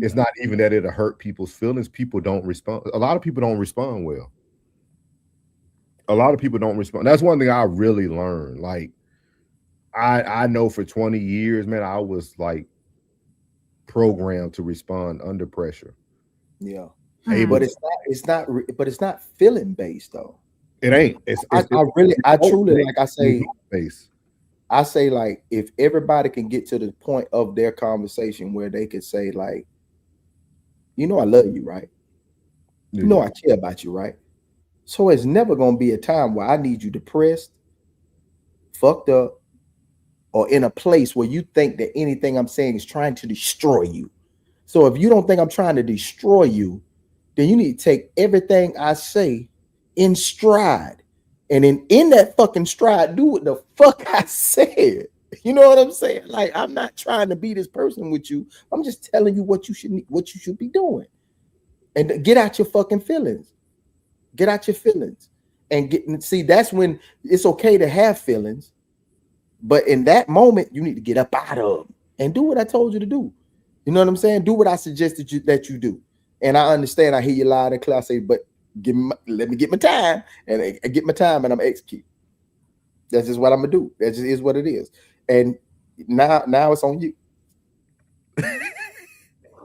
S3: it's not even that it'll hurt people's feelings. People don't respond. A lot of people don't respond well. A lot of people don't respond. That's one thing I really learned. Like, I know for 20 years, man, I was like programmed to respond under pressure.
S8: Yeah. But it's not feeling based though.
S3: It ain't.
S8: I truly like I say like if everybody can get to the point of their conversation where they could say like, you know, I love you, right? You know I care about you, right? So it's never gonna be a time where I need you depressed, fucked up, or in a place where you think that anything I'm saying is trying to destroy you. So if you don't think I'm trying to destroy you, then you need to take everything I say in stride. And in that fucking stride, do what the fuck I said. You know what I'm saying? Like, I'm not trying to be this person with you. I'm just telling you what you should be doing. And get out your fucking feelings. Get out your feelings. And see, that's when it's okay to have feelings. But in that moment, you need to get up out of them and do what I told you to do. You know what I'm saying? Do what I suggested that you do. And I understand, I hear you loud and clear. I say, but let me get my time, and I get my time, and I'm execute. That's just what I'm gonna do. That just is what it is. And now it's on you.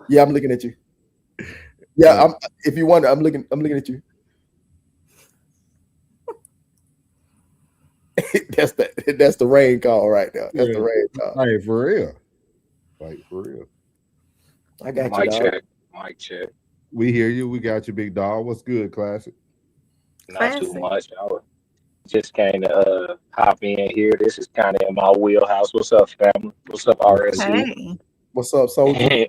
S8: Yeah, I'm looking at you. Yeah, if you wonder, I'm looking at you. That's the rain call right now. That's the rain call.
S3: Like for real. Like for real.
S8: I got
S9: Mic
S8: you, dog.
S9: check. Mic check.
S3: We hear you. We got you, big dog. What's good, Classic?
S9: Not too much. I just came to hop in here. This is kind of in my wheelhouse. What's up, family? What's up, RSC?
S2: Hey.
S8: What's up, soldier?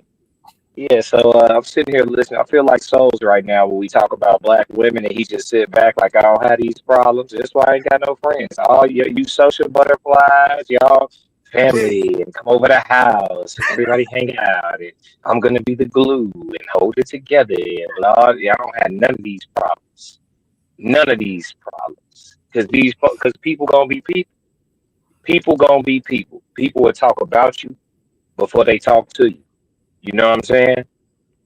S9: Yeah, so I'm sitting here listening. I feel like Souls right now when we talk about black women and he just sit back like I don't have these problems. That's why I ain't got no friends. All you social butterflies, y'all family, and come over the house. Everybody hang out. And I'm gonna be the glue and hold it together. And blah. Y'all don't have none of these problems. None of these problems. Because people gonna be people. People gonna be people. People will talk about you before they talk to you. You know what I'm saying?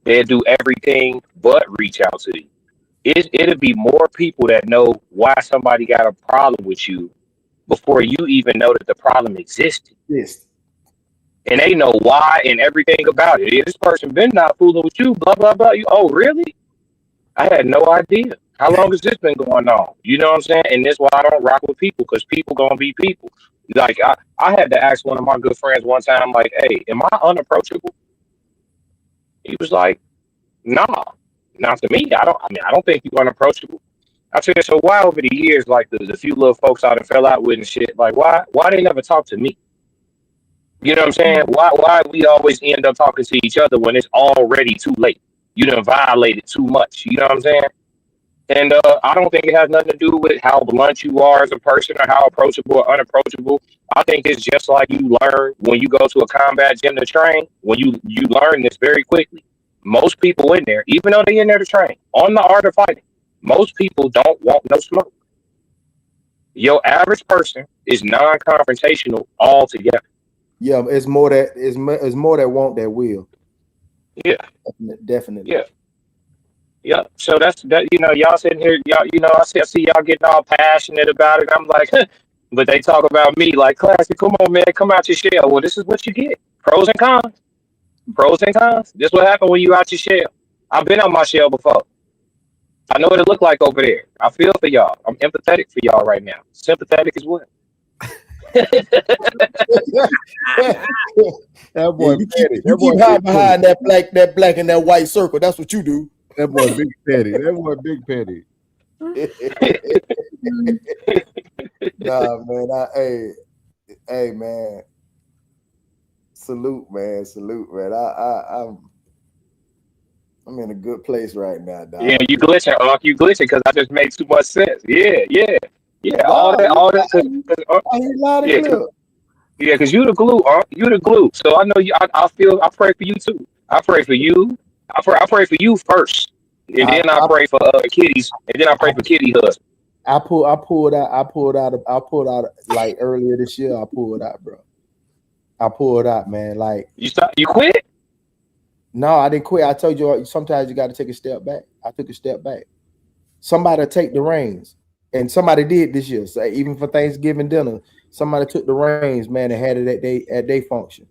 S9: They'll do everything but reach out to you. It'll be more people that know why somebody got a problem with you before you even know that the problem existed.
S8: Yes.
S9: And they know why and everything about it. Yeah, this person been not fooling with you, blah, blah, blah. Oh, really? I had no idea. How long has this been going on? You know what I'm saying? And that's why I don't rock with people, because people gonna be people. Like, I had to ask one of my good friends one time, like, hey, am I unapproachable? He was like, nah, not to me. I don't think you're unapproachable. I said, so why over the years, like the few little folks I done fell out with and shit, like why they never talk to me? You know what I'm saying? Why we always end up talking to each other when it's already too late? You done violated too much. You know what I'm saying? And I don't think it has nothing to do with how blunt you are as a person or how approachable or unapproachable. I think it's just like you learn when you go to a combat gym to train. When you learn this very quickly. Most people in there, even though they in there to train on the art of fighting, most people don't want no smoke. Your average person is non-confrontational altogether.
S8: Yeah, it's more that want that will.
S9: Yeah,
S8: definitely.
S9: Yeah. Yeah, so that's that. You know, y'all sitting here, y'all. You know, I see y'all getting all passionate about it. I'm like, but they talk about me like, Classic. Come on, man, come out your shell. Well, this is what you get: pros and cons. Pros and cons. This what happened when you out your shell. I've been on my shell before. I know what it look like over there. I feel for y'all. I'm empathetic for y'all right now. Sympathetic as well.
S3: That boy,
S8: you keep hiding behind that black and that white circle. That's what you do.
S3: That boy big petty. That boy big petty.
S8: Nah, man. Hey, man. Salute, man. I'm in a good place right now, dog.
S9: Yeah, you glitching, Unc. You glitching because I just made too much sense. Yeah.
S8: Wow,
S9: all that.
S8: I hear loud and clear.
S9: Yeah, because you the glue, Unc. You the glue. So I know you. I pray for you too. I pray for you. I pray for you first, and then I pray for Kitty's, and then I pray for Kitty husband.
S8: I pulled out like earlier this year. I pulled out, bro. I pulled out, man. Like
S9: you quit?
S8: No, I didn't quit. I told you sometimes you got to take a step back. I took a step back. Somebody take the reins, and somebody did this year. So even for Thanksgiving dinner, somebody took the reins, man, and had it at day function,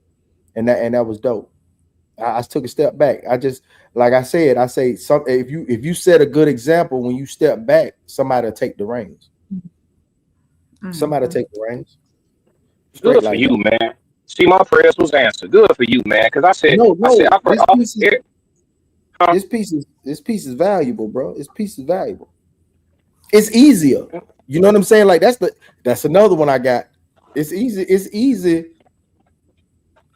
S8: and that was dope. I took a step back. I just, like I say if you set a good example when you step back, somebody will take the reins. Mm-hmm. Somebody take the reins.
S9: Straight good for you, man. See, my prayers was answered. Good for you, man. Because I said,
S8: this piece is valuable, bro. This piece is valuable. It's easier. You know what I'm saying? Like that's another one I got. It's easy. It's easy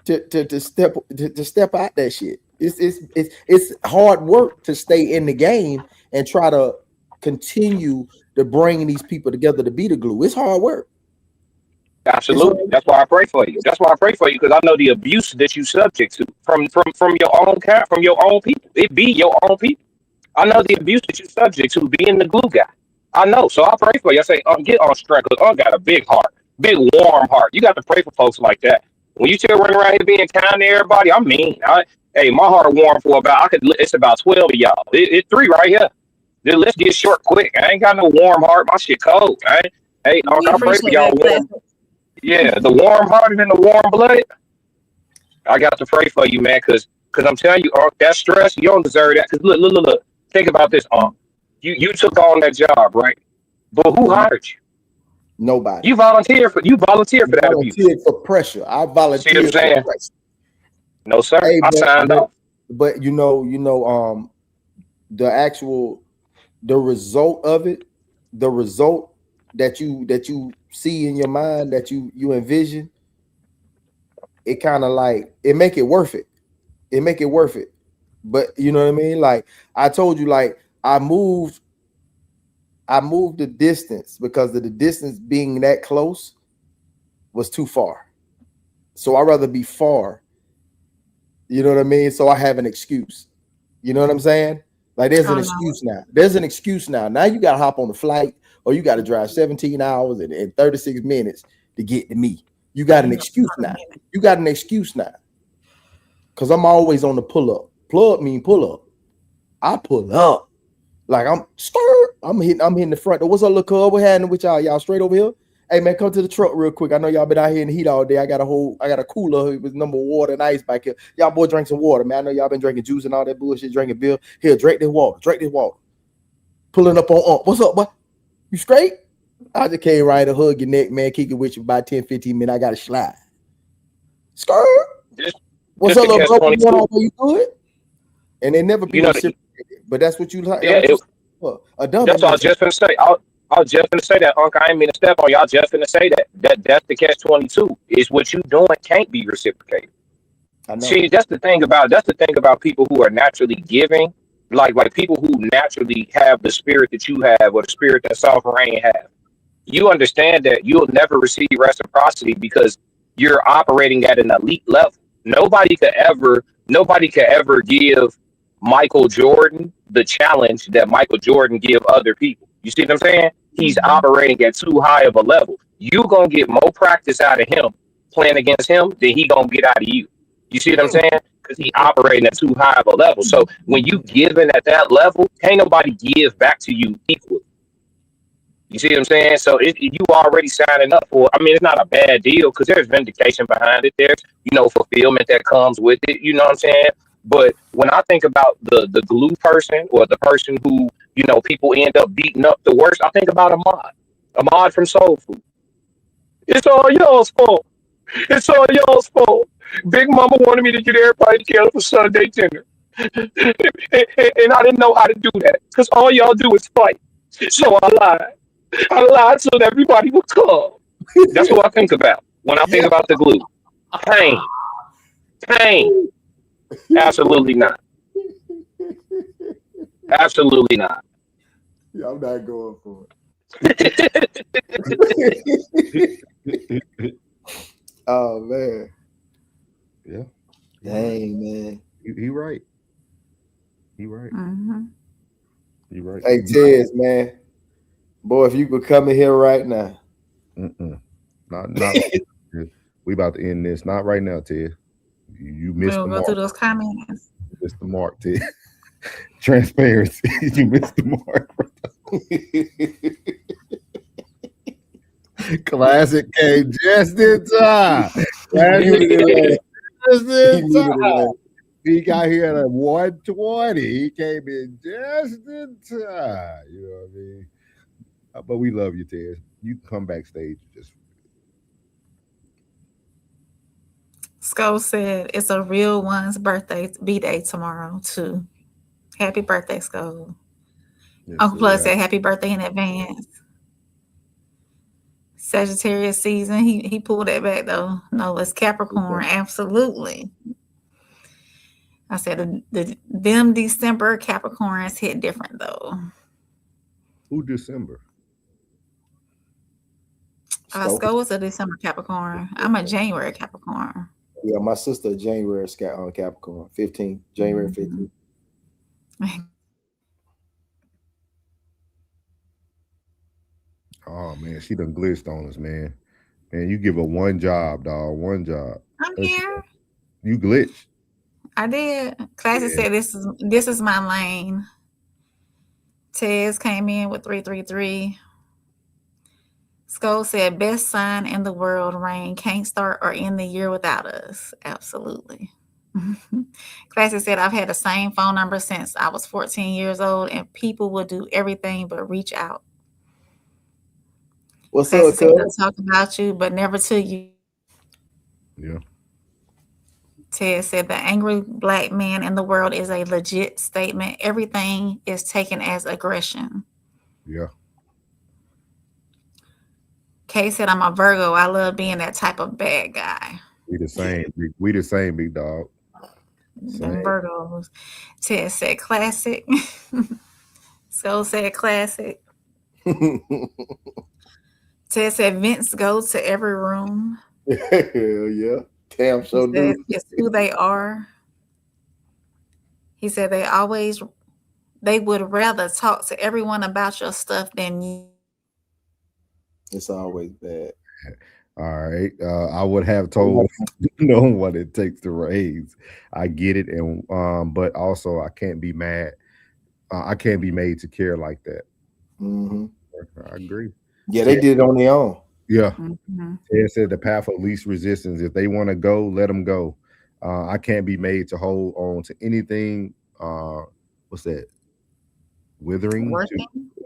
S8: to step out that shit. It's hard work to stay in the game and try to continue to bring these people together to be the glue. It's hard work.
S9: Absolutely. That's why I pray for you. That's why I pray for you, because I know the abuse that you subject to from your own from your own people. It be your own people. I know the abuse that you subject to being the glue guy. I know. So I pray for you. I say, get on strength, because got a big heart, big warm heart. You got to pray for folks like that. When you still running around here being kind to everybody, I mean, hey, my heart warm for it's about 12 of y'all. It's 3 right here. Let's get short quick. I ain't got no warm heart. My shit cold. Hey, I pray for y'all warm. Yeah, the warm hearted and the warm blooded. I got to pray for you, man, because I'm telling you, that stress, you don't deserve that. Because look. Think about this, You took on that job, right? But who hired you?
S8: Nobody.
S9: You volunteered for that abuse.
S8: For pressure. I volunteered for pressure.
S9: No, sir.
S8: Hey,
S9: I signed up.
S8: But the result of it, the result that you see in your mind, that you envision, it kind of like it make it worth it. It make it worth it. But you know what I mean? Like I told you, like I moved the distance because of the distance being that close was too far. So I'd rather be far. You know what I mean? So I have an excuse. You know what I'm saying? Like there's an excuse now. There's an excuse now. Now you got to hop on the flight or you got to drive 17 hours and 36 minutes to get to me. You got an excuse now. You got an excuse now. Because I'm always on the pull up. Plug mean pull up. I pull up. Like I'm hitting the front door. What's up, look up? What happening with y'all? Y'all straight over here? Hey man, come to the truck real quick. I know y'all been out here in the heat all day. I got a cooler with number of water and ice back here. Y'all boy drink some water, man. I know y'all been drinking juice and all that bullshit, drinking beer. Here, drink this water. Drink this water. Pulling up on What's up, boy? You straight? I just came right to hug your neck, man. Kick it with you about 10, 15 minutes. I got to slide. Skirt. What's up, little bro? You good? And they never be reciprocated. But that's what you like.
S9: Yeah, that's what I was just gonna say. I was just gonna say that, Uncle. I ain't mean to step on y'all. Just gonna say that's the catch-22. Is what you doing can't be reciprocated. I know. See, that's the thing about people who are naturally giving, like people who naturally have the spirit that you have, or the spirit that Sovereign have. You understand that you'll never receive reciprocity because you're operating at an elite level. Nobody could ever give Michael Jordan the challenge that Michael Jordan give other people. You see what I'm saying? He's operating at too high of a level. You gonna get more practice out of him playing against him than he gonna get out of you. You see what I'm saying? Because he operating at too high of a level. So when you giving at that level, can't nobody give back to you equally. You see what I'm saying? So you already signing up for. I mean, it's not a bad deal because there's vindication behind it. There's fulfillment that comes with it. You know what I'm saying? But when I think about the glue person or the person who people end up beating up the worst, I think about Ahmad from Soul Food. It's all y'all's fault. It's all y'all's fault. Big Mama wanted me to get everybody together for Sunday dinner, and I didn't know how to do that because all y'all do is fight. So I lied. I lied so that everybody would come. That's what I think about when I think about the glue. Pain. Absolutely not. Absolutely not.
S8: Yeah, I'm not going for it. Oh man.
S3: Yeah.
S8: Dang, man.
S3: He right. He right.
S2: Mm-hmm.
S3: He right.
S8: Hey, Tez, man. Boy, if you could come in here right now.
S3: Not we about to end this. Not right now, Ted. You missed the mark.
S2: We'll go through those comments.
S3: You missed the mark, Ted. Transparency. You missed the mark. Classic came just in time. He got here at 1:20. He came in just in time. You know what I mean? But we love you, Ted. You can come backstage. Just
S2: Sko said it's a real one's B-day tomorrow too. Happy birthday, Sko.
S3: yes,
S2: Uncle Plus said happy birthday in advance. Sagittarius season. He pulled that back though. No, it's Capricorn. Absolutely. I said them December Capricorns hit different though.
S3: Who December?
S2: Sko was a December Capricorn. I'm a January Capricorn.
S8: Yeah, my sister January Capricorn, 15, January 15th.
S3: Oh man, she done glitched on us, man. Man, you give her one job, dog. One job.
S2: I'm here.
S3: You glitched.
S2: I did. Classic said this is my lane. Tez came in with 333. Skull said best sign in the world, rain. Can't start or end the year without us. Absolutely. Classic said I've had the same phone number since I was 14 years old, and people will do everything but reach out.
S8: What's
S2: Classic
S8: up,
S2: said
S8: cuz?
S2: they'll talk about you, but never to you.
S3: Yeah.
S2: Ted said the angry black man in the world is a legit statement. Everything is taken as aggression.
S3: Yeah.
S2: Kay said I'm a Virgo. I love being that type of bad guy.
S3: We the same. We the same, big dog.
S2: Them Virgos. Ted said classic. So said classic. Ted said Vince goes to every room.
S8: Hell yeah. Damn, so do.
S2: It's who they are. He said they would rather talk to everyone about your stuff than you.
S8: It's always bad.
S3: All right. I would have told no what it takes to raise. I get it, and but also I can't be mad. I can't be made to care like that.
S8: Mm-hmm.
S3: I agree.
S8: Yeah, they did it on their own.
S3: Yeah. Ted said the path of least resistance. If they want to go, let them go. I can't be made to hold on to anything. What's that? Withering,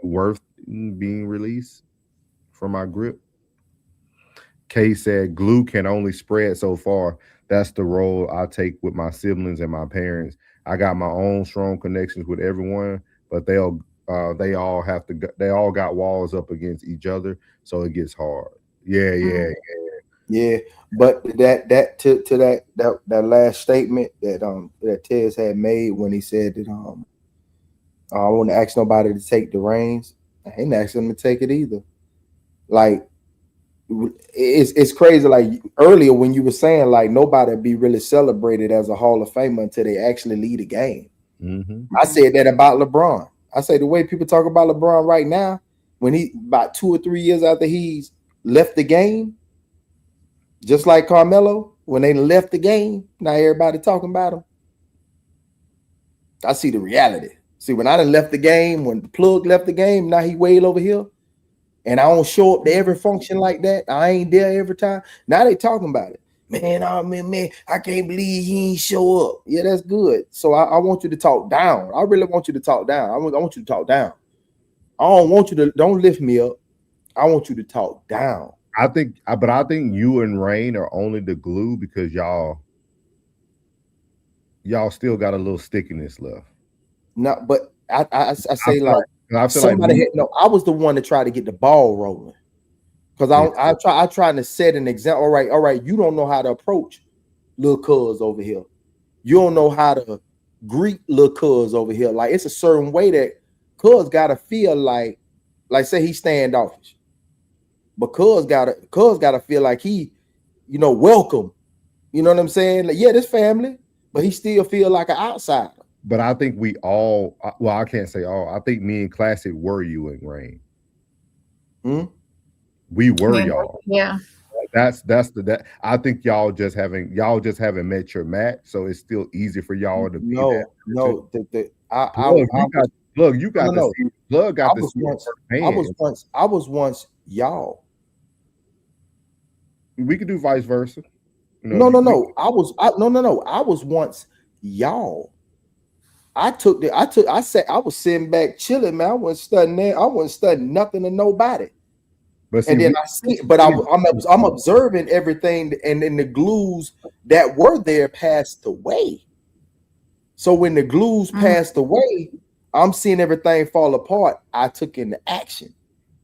S3: worth being released from my grip. Kay said glue can only spread so far. That's the role I take with my siblings and my parents. I got my own strong connections with everyone, but they all got walls up against each other, so it gets hard. Yeah.
S8: But that to that last statement that Tez had made when he said that I wouldn't ask nobody to take the reins. I ain't asking them to take it either. Like it's crazy. Like earlier when you were saying like nobody be really celebrated as a Hall of Famer until they actually lead a game.
S3: Mm-hmm.
S8: I said that about LeBron. I say the way people talk about LeBron right now, when he about 2 or 3 years after he's left the game, just like Carmelo, when they left the game, now everybody talking about him. I see the reality. See, when I done left the game, when the plug left the game, now he way over here, and I don't show up to every function like that. I ain't there every time. Now they talking about it. Man, I can't believe he ain't show up. Yeah, that's good. So I want you to talk down. I really want you to talk down. I want you to talk down. I don't want you to, don't lift me up. I want you to talk down.
S3: I think you and Rain are only the glue because y'all still got a little stickiness left.
S8: No, but I say
S3: I
S8: was the one to try to get the ball rolling. Because I trying to set an example. All right, you don't know how to approach little cuz over here. You don't know how to greet little cuz over here. Like it's a certain way that cuz gotta feel like say he's standoffish. But cuz gotta feel like he, welcome. You know what I'm saying? Like, yeah, this family, but he still feel like an outsider.
S3: But I think we all, well, I can't say all. I think me and Classic were you and Rain. We were y'all.
S2: Yeah.
S3: That's that. I think y'all just haven't met your match, so it's still easy for y'all to be there.
S8: No. I was once y'all.
S3: We could do vice versa.
S8: No. I was once y'all. I was sitting back chilling, man. I wasn't studying there. I wasn't studying nothing to nobody. I'm observing everything, and then the glues that were there passed away. So when the glues passed away, I'm seeing everything fall apart. I took into action.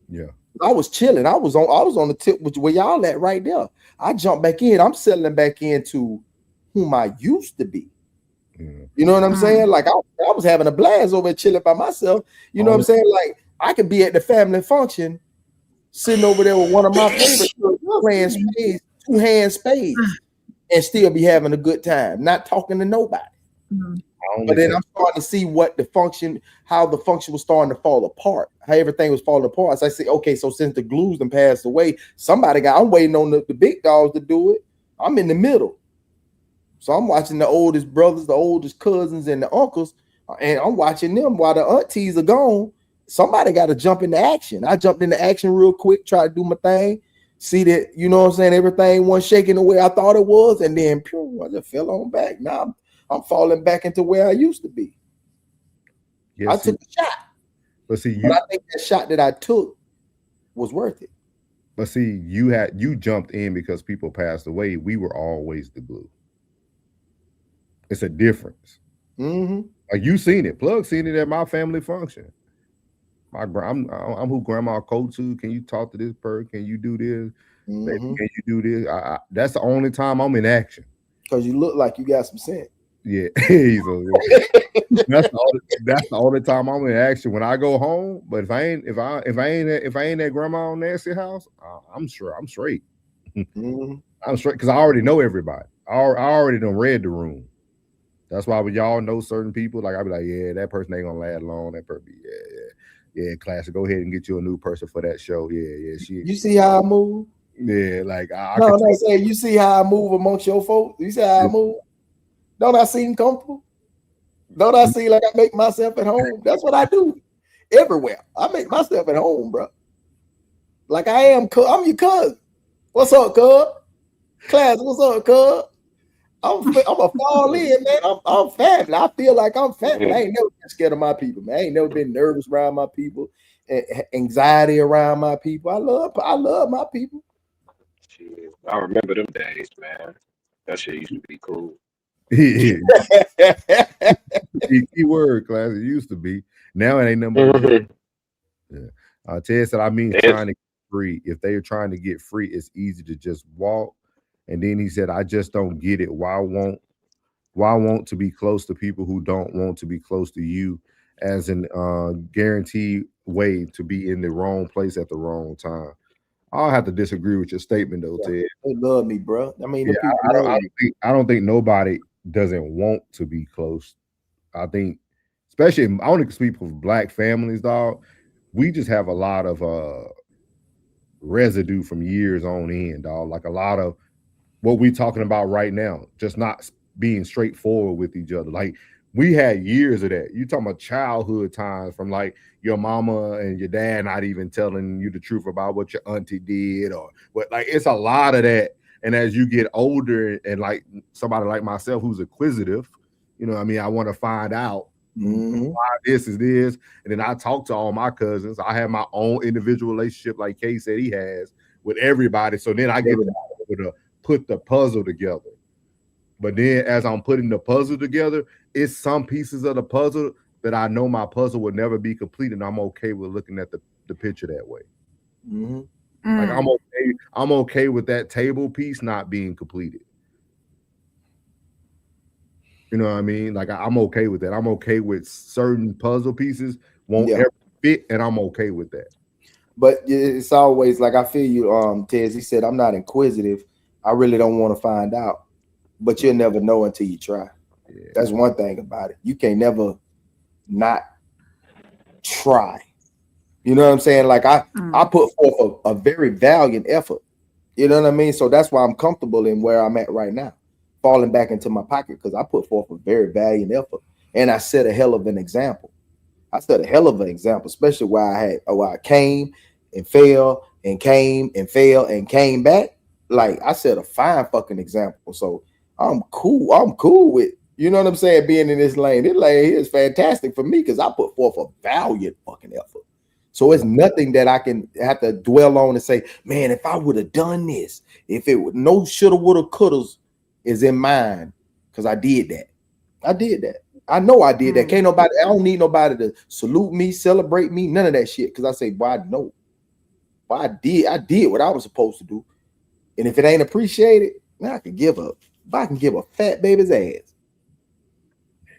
S3: Yeah.
S8: I was chilling. I was on the tip where y'all at right there. I jumped back in. I'm settling back into whom I used to be. You know what I'm saying? Like I was having a blast over chilling by myself. You know what I'm saying? Like I could be at the family function, sitting over there with one of my favorite playing spades, two-hand spades, and still be having a good time, not talking to nobody. But then I'm starting to see how the function was starting to fall apart, how everything was falling apart. So I say, okay, so since the glues done passed away, I'm waiting on the big dogs to do it. I'm in the middle. So I'm watching the oldest brothers, the oldest cousins, and the uncles, and I'm watching them while the aunties are gone. Somebody got to jump into action. I jumped into action real quick, tried to do my thing, see that, you know what I'm saying, everything wasn't shaking the way I thought it was, and then I just fell on back. Now I'm falling back into where I used to be. I took a shot. But I think that shot that I took was worth it.
S3: But see, you jumped in because people passed away. We were always the glue. It's a difference. Like you seen it. Plug seen it at my family function. I'm who grandma go to. Can you talk to this person? Can you do this? Baby, can you do this? That's the only time I'm in action.
S8: Because you look like you got some sense.
S3: Yeah. That's the only time I'm in action when I go home. But if I ain't at grandma Nancy house, I'm sure I'm straight. I'm straight because I already know everybody. I already done read the room. That's why when y'all know certain people, like I be like, yeah, that person ain't gonna last long. That person, yeah, classic. Go ahead and get you a new person for that show. Yeah.
S8: You see how I move?
S3: Yeah, like I'm
S8: saying you see how I move amongst your folks. You see how I move? Don't I seem comfortable? Don't I seem like I make myself at home? That's what I do everywhere. I make myself at home, bro. Like I am. I'm your cousin. What's up, cuz? Class, what's up, cuz? I'm a fall in, man. I'm family. I feel like I'm family. I ain't never been scared of my people, man. I ain't never been nervous around my people, anxiety around my people. I love my people.
S9: Shit, I remember them days, man. That shit used to be cool.
S3: Key word, class. It used to be. Now it ain't nothing but Ted said, I mean, trying to get free. If they are trying to get free, it's easy to just walk. And then he said, I just don't get it. Why want to be close to people who don't want to be close to you as an guaranteed way to be in the wrong place at the wrong time? I'll have to disagree with your statement though, Ted.
S8: They love me, bro. I mean,
S3: I don't think nobody doesn't want to be close. I think, especially I only speak for Black families, dog. We just have a lot of residue from years on end, dog. Like a lot of what we talking about right now, just not being straightforward with each other. Like we had years of that. You talking about childhood times from like your mama and your dad not even telling you the truth about what your auntie did or what. Like it's a lot of that. And as you get older and like somebody like myself who's inquisitive, you know what I mean? I want to find out why this is this. And then I talk to all my cousins. I have my own individual relationship like Kay said he has with everybody. So then I get to put the puzzle together. But then as I'm putting the puzzle together, it's some pieces of the puzzle that I know my puzzle will never be complete, and I'm okay with looking at the picture that way. Like I'm okay with that table piece not being completed. You know what I mean? Like I'm okay with that. I'm okay with certain puzzle pieces won't ever fit, and I'm okay with that.
S8: But it's always like I feel you, Tez. He said, I'm not inquisitive. I really don't want to find out, but you'll never know until you try. Yeah. That's one thing about it. You can't never not try. You know what I'm saying? Like I put forth a very valiant effort. You know what I mean? So that's why I'm comfortable in where I'm at right now, falling back into my pocket because I put forth a very valiant effort and I set a hell of an example. Especially where I came and fell and came and fell and came back. Like I set a fine fucking example. So I'm cool. I'm cool with, you know what I'm saying, being in this lane. This lane here is fantastic for me because I put forth a valiant fucking effort. So it's nothing that I can have to dwell on and say, man, if I would have done this, if it would no shoulda, woulda, couldas is in mind because I did that. I know I did that. I don't need nobody to salute me, celebrate me, none of that shit. Because I say, well, I know. Well, I did what I was supposed to do. And if it ain't appreciated, man, I can give a fat baby's ass.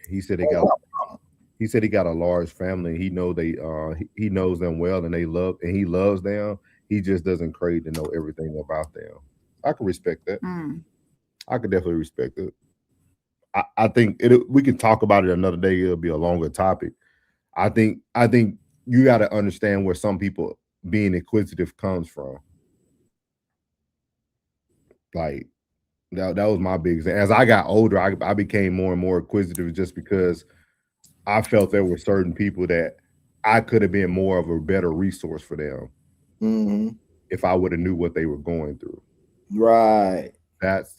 S3: He said he got a large family. He know he knows them well, and he loves them. He just doesn't crave to know everything about them. I can respect that. I could definitely respect it. I think we can talk about it another day. It'll be a longer topic. I think you got to understand where some people being inquisitive comes from. Like that was my biggest thing. As I got older, I became more and more inquisitive just because I felt there were certain people that I could have been more of a better resource for them if I would have knew what they were going through.
S8: Right.
S3: That's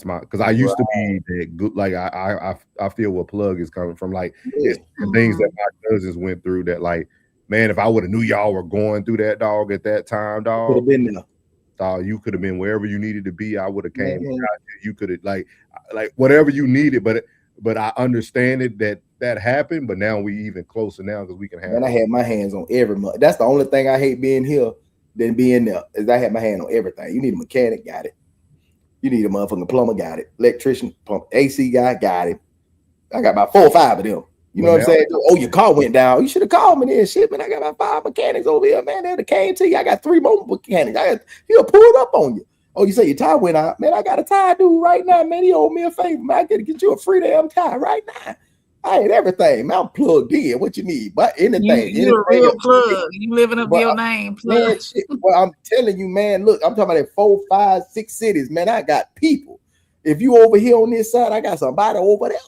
S3: my, because I used to be that good. Like I feel what Plug is coming from. Like it's the things that my cousins went through. That like, man, if I would have knew y'all were going through that, dog, at that time, dog,
S8: could have been there.
S3: Dog, you could have been wherever you needed to be. I would have came. You could have like whatever you needed. But I understand it that happened. But now we even closer now because we can have.
S8: And I had my hands on every month. That's the only thing I hate being here than being there is I had my hand on everything. You need a mechanic, got it. You need a motherfucking plumber, got it. Electrician, pump, AC guy, got it. I got about 4 or 5 of them. You know what I'm saying? Oh, your car went down. You should have called me then. Shit, man, I got about 5 mechanics over here, man. They came to you. I got 3 more mechanics. He'll pull it up on you. Oh, you say your tire went out. Man, I got a tire dude right now, man. He owed me a favor, man. I got to get you a free damn tire right now. I had everything, man. I'm plugged in. What you need? But anything.
S2: You're a real plug. You living up your name, plug.
S8: Man, shit, well, I'm telling you, man, look, I'm talking about 4, 5, 6 cities, man. I got people. If you over here on this side, I got somebody over there.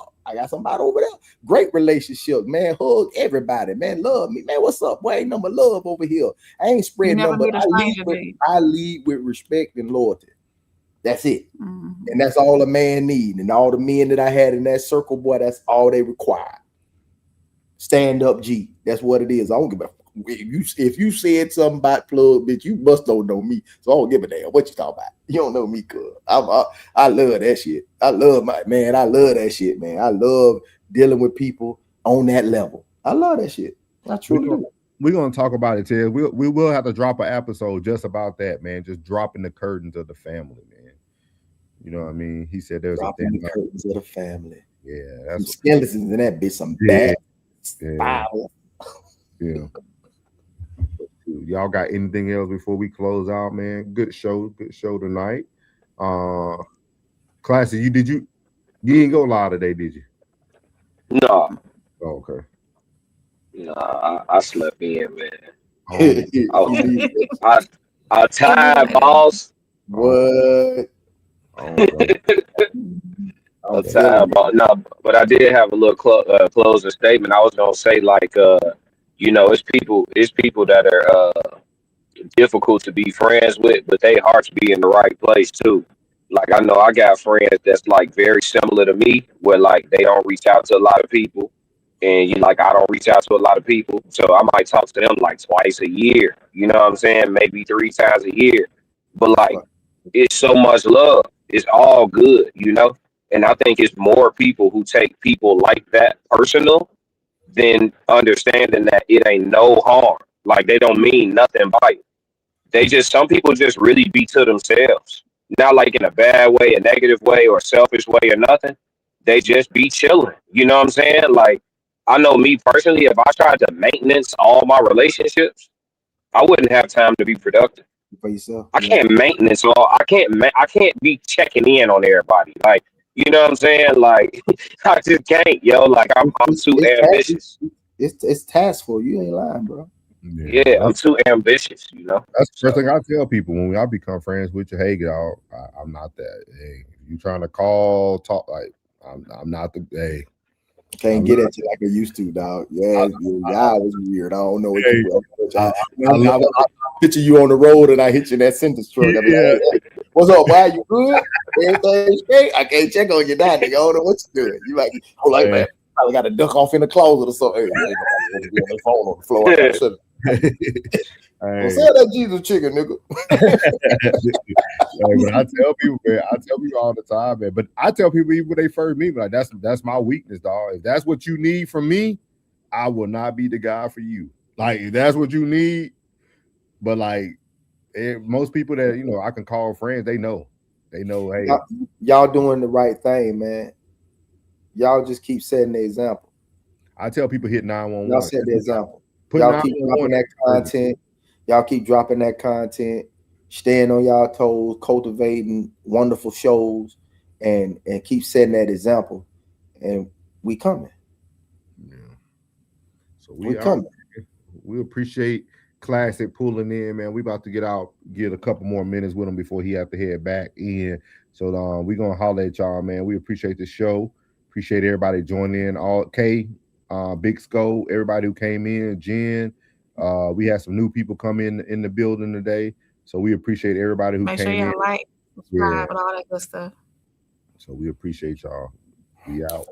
S8: Great relationship, man. Hug everybody, man. Love me, man. What's up? Boy, ain't number love over here. I ain't spreading number. I lead with respect and loyalty. That's it. And that's all a man need. And all the men that I had in that circle, boy, that's all they required. Stand up G. That's what it is. I don't give a if you said something about Plug, bitch, you must don't know me. So I don't give a damn what you talking about. You don't know me, cuz. I love that shit. I love that shit, man. I love dealing with people on that level. I love that shit. I truly do.
S3: We're gonna talk about it, Ted. We will have to drop an episode just about that, man. Just dropping the curtains of the family, man. You know what I mean? He said there's
S8: dropping the curtains of the family.
S3: Yeah, that's
S8: some skeletons in that bitch. Some bad.
S3: Yeah. Y'all got anything else before we close out, man? Good show tonight. Classy, you didn't go live today, did you?
S9: No.
S3: Oh, okay.
S9: No, I slept in, man. I tired, boss.
S8: What?
S9: I'm tired, boss. No, but I did have a little closing statement. I was gonna say, like, it's people that are difficult to be friends with, but they hearts be in the right place too. Like, I know I got friends that's like very similar to me, where like they don't reach out to a lot of people, and I don't reach out to a lot of people, so I might talk to them like twice a year. You know what I'm saying? Maybe 3 times a year, but like it's so much love. It's all good, And I think it's more people who take people like that personal than understanding that it ain't no harm. Like, they don't mean nothing by it. Some people just really be to themselves. Not like in a bad way, a negative way, or selfish way or nothing. They just be chilling. You know what I'm saying? Like, I know me personally, if I tried to maintenance all my relationships, I wouldn't have time to be productive.
S8: For yourself.
S9: I can't maintenance all. I can't be checking in on everybody. Like, you know what I'm saying? Like, I just can't, yo. Like, I'm too ambitious.
S8: It's taskful. You ain't lying, bro.
S9: Yeah, I'm too ambitious,
S3: That's the first thing I tell people when I become friends with you. Hey, y'all, I'm not that. Hey, you trying to call, talk, like, I'm not the. Hey,
S8: can't get at you like I used to, dog. Yeah, y'all was weird. I don't know what you were. I picture you on the road and I hit you in that sentence truck. I be like, hey, what's up, boy? You good? Everything straight? I can't check on you now, nigga. I don't know what you doing. You like, man, probably got to duck off in the closet or something. Hey, on the phone on the floor. Hey. Say that Jesus chicken, nigga.
S3: But I tell people, man, all the time, man. But I tell people even when they first meet me, like that's my weakness, dog. If that's what you need from me, I will not be the guy for you. Like, if that's what you need, but like most people that I can call friends, they know. Hey,
S8: y'all doing the right thing, man. y'all just keep setting the example.
S3: I tell people hit 911.
S8: Y'all set the example.
S3: Put
S8: Y'all keep dropping that content. Y'all keep dropping that content, staying on y'all toes, cultivating wonderful shows, and keep setting that example. And we coming.
S3: Yeah. So we coming. We appreciate Classic pulling in, man. We about to get a couple more minutes with him before he have to head back in. So we're gonna holler at y'all, man. We appreciate the show. Appreciate everybody joining in. All Big Skull, everybody who came in, Jen. We had some new people come in the building today. So we appreciate everybody who came in.
S2: Make sure y'all like, subscribe, and all that good stuff.
S3: So we appreciate y'all. We out.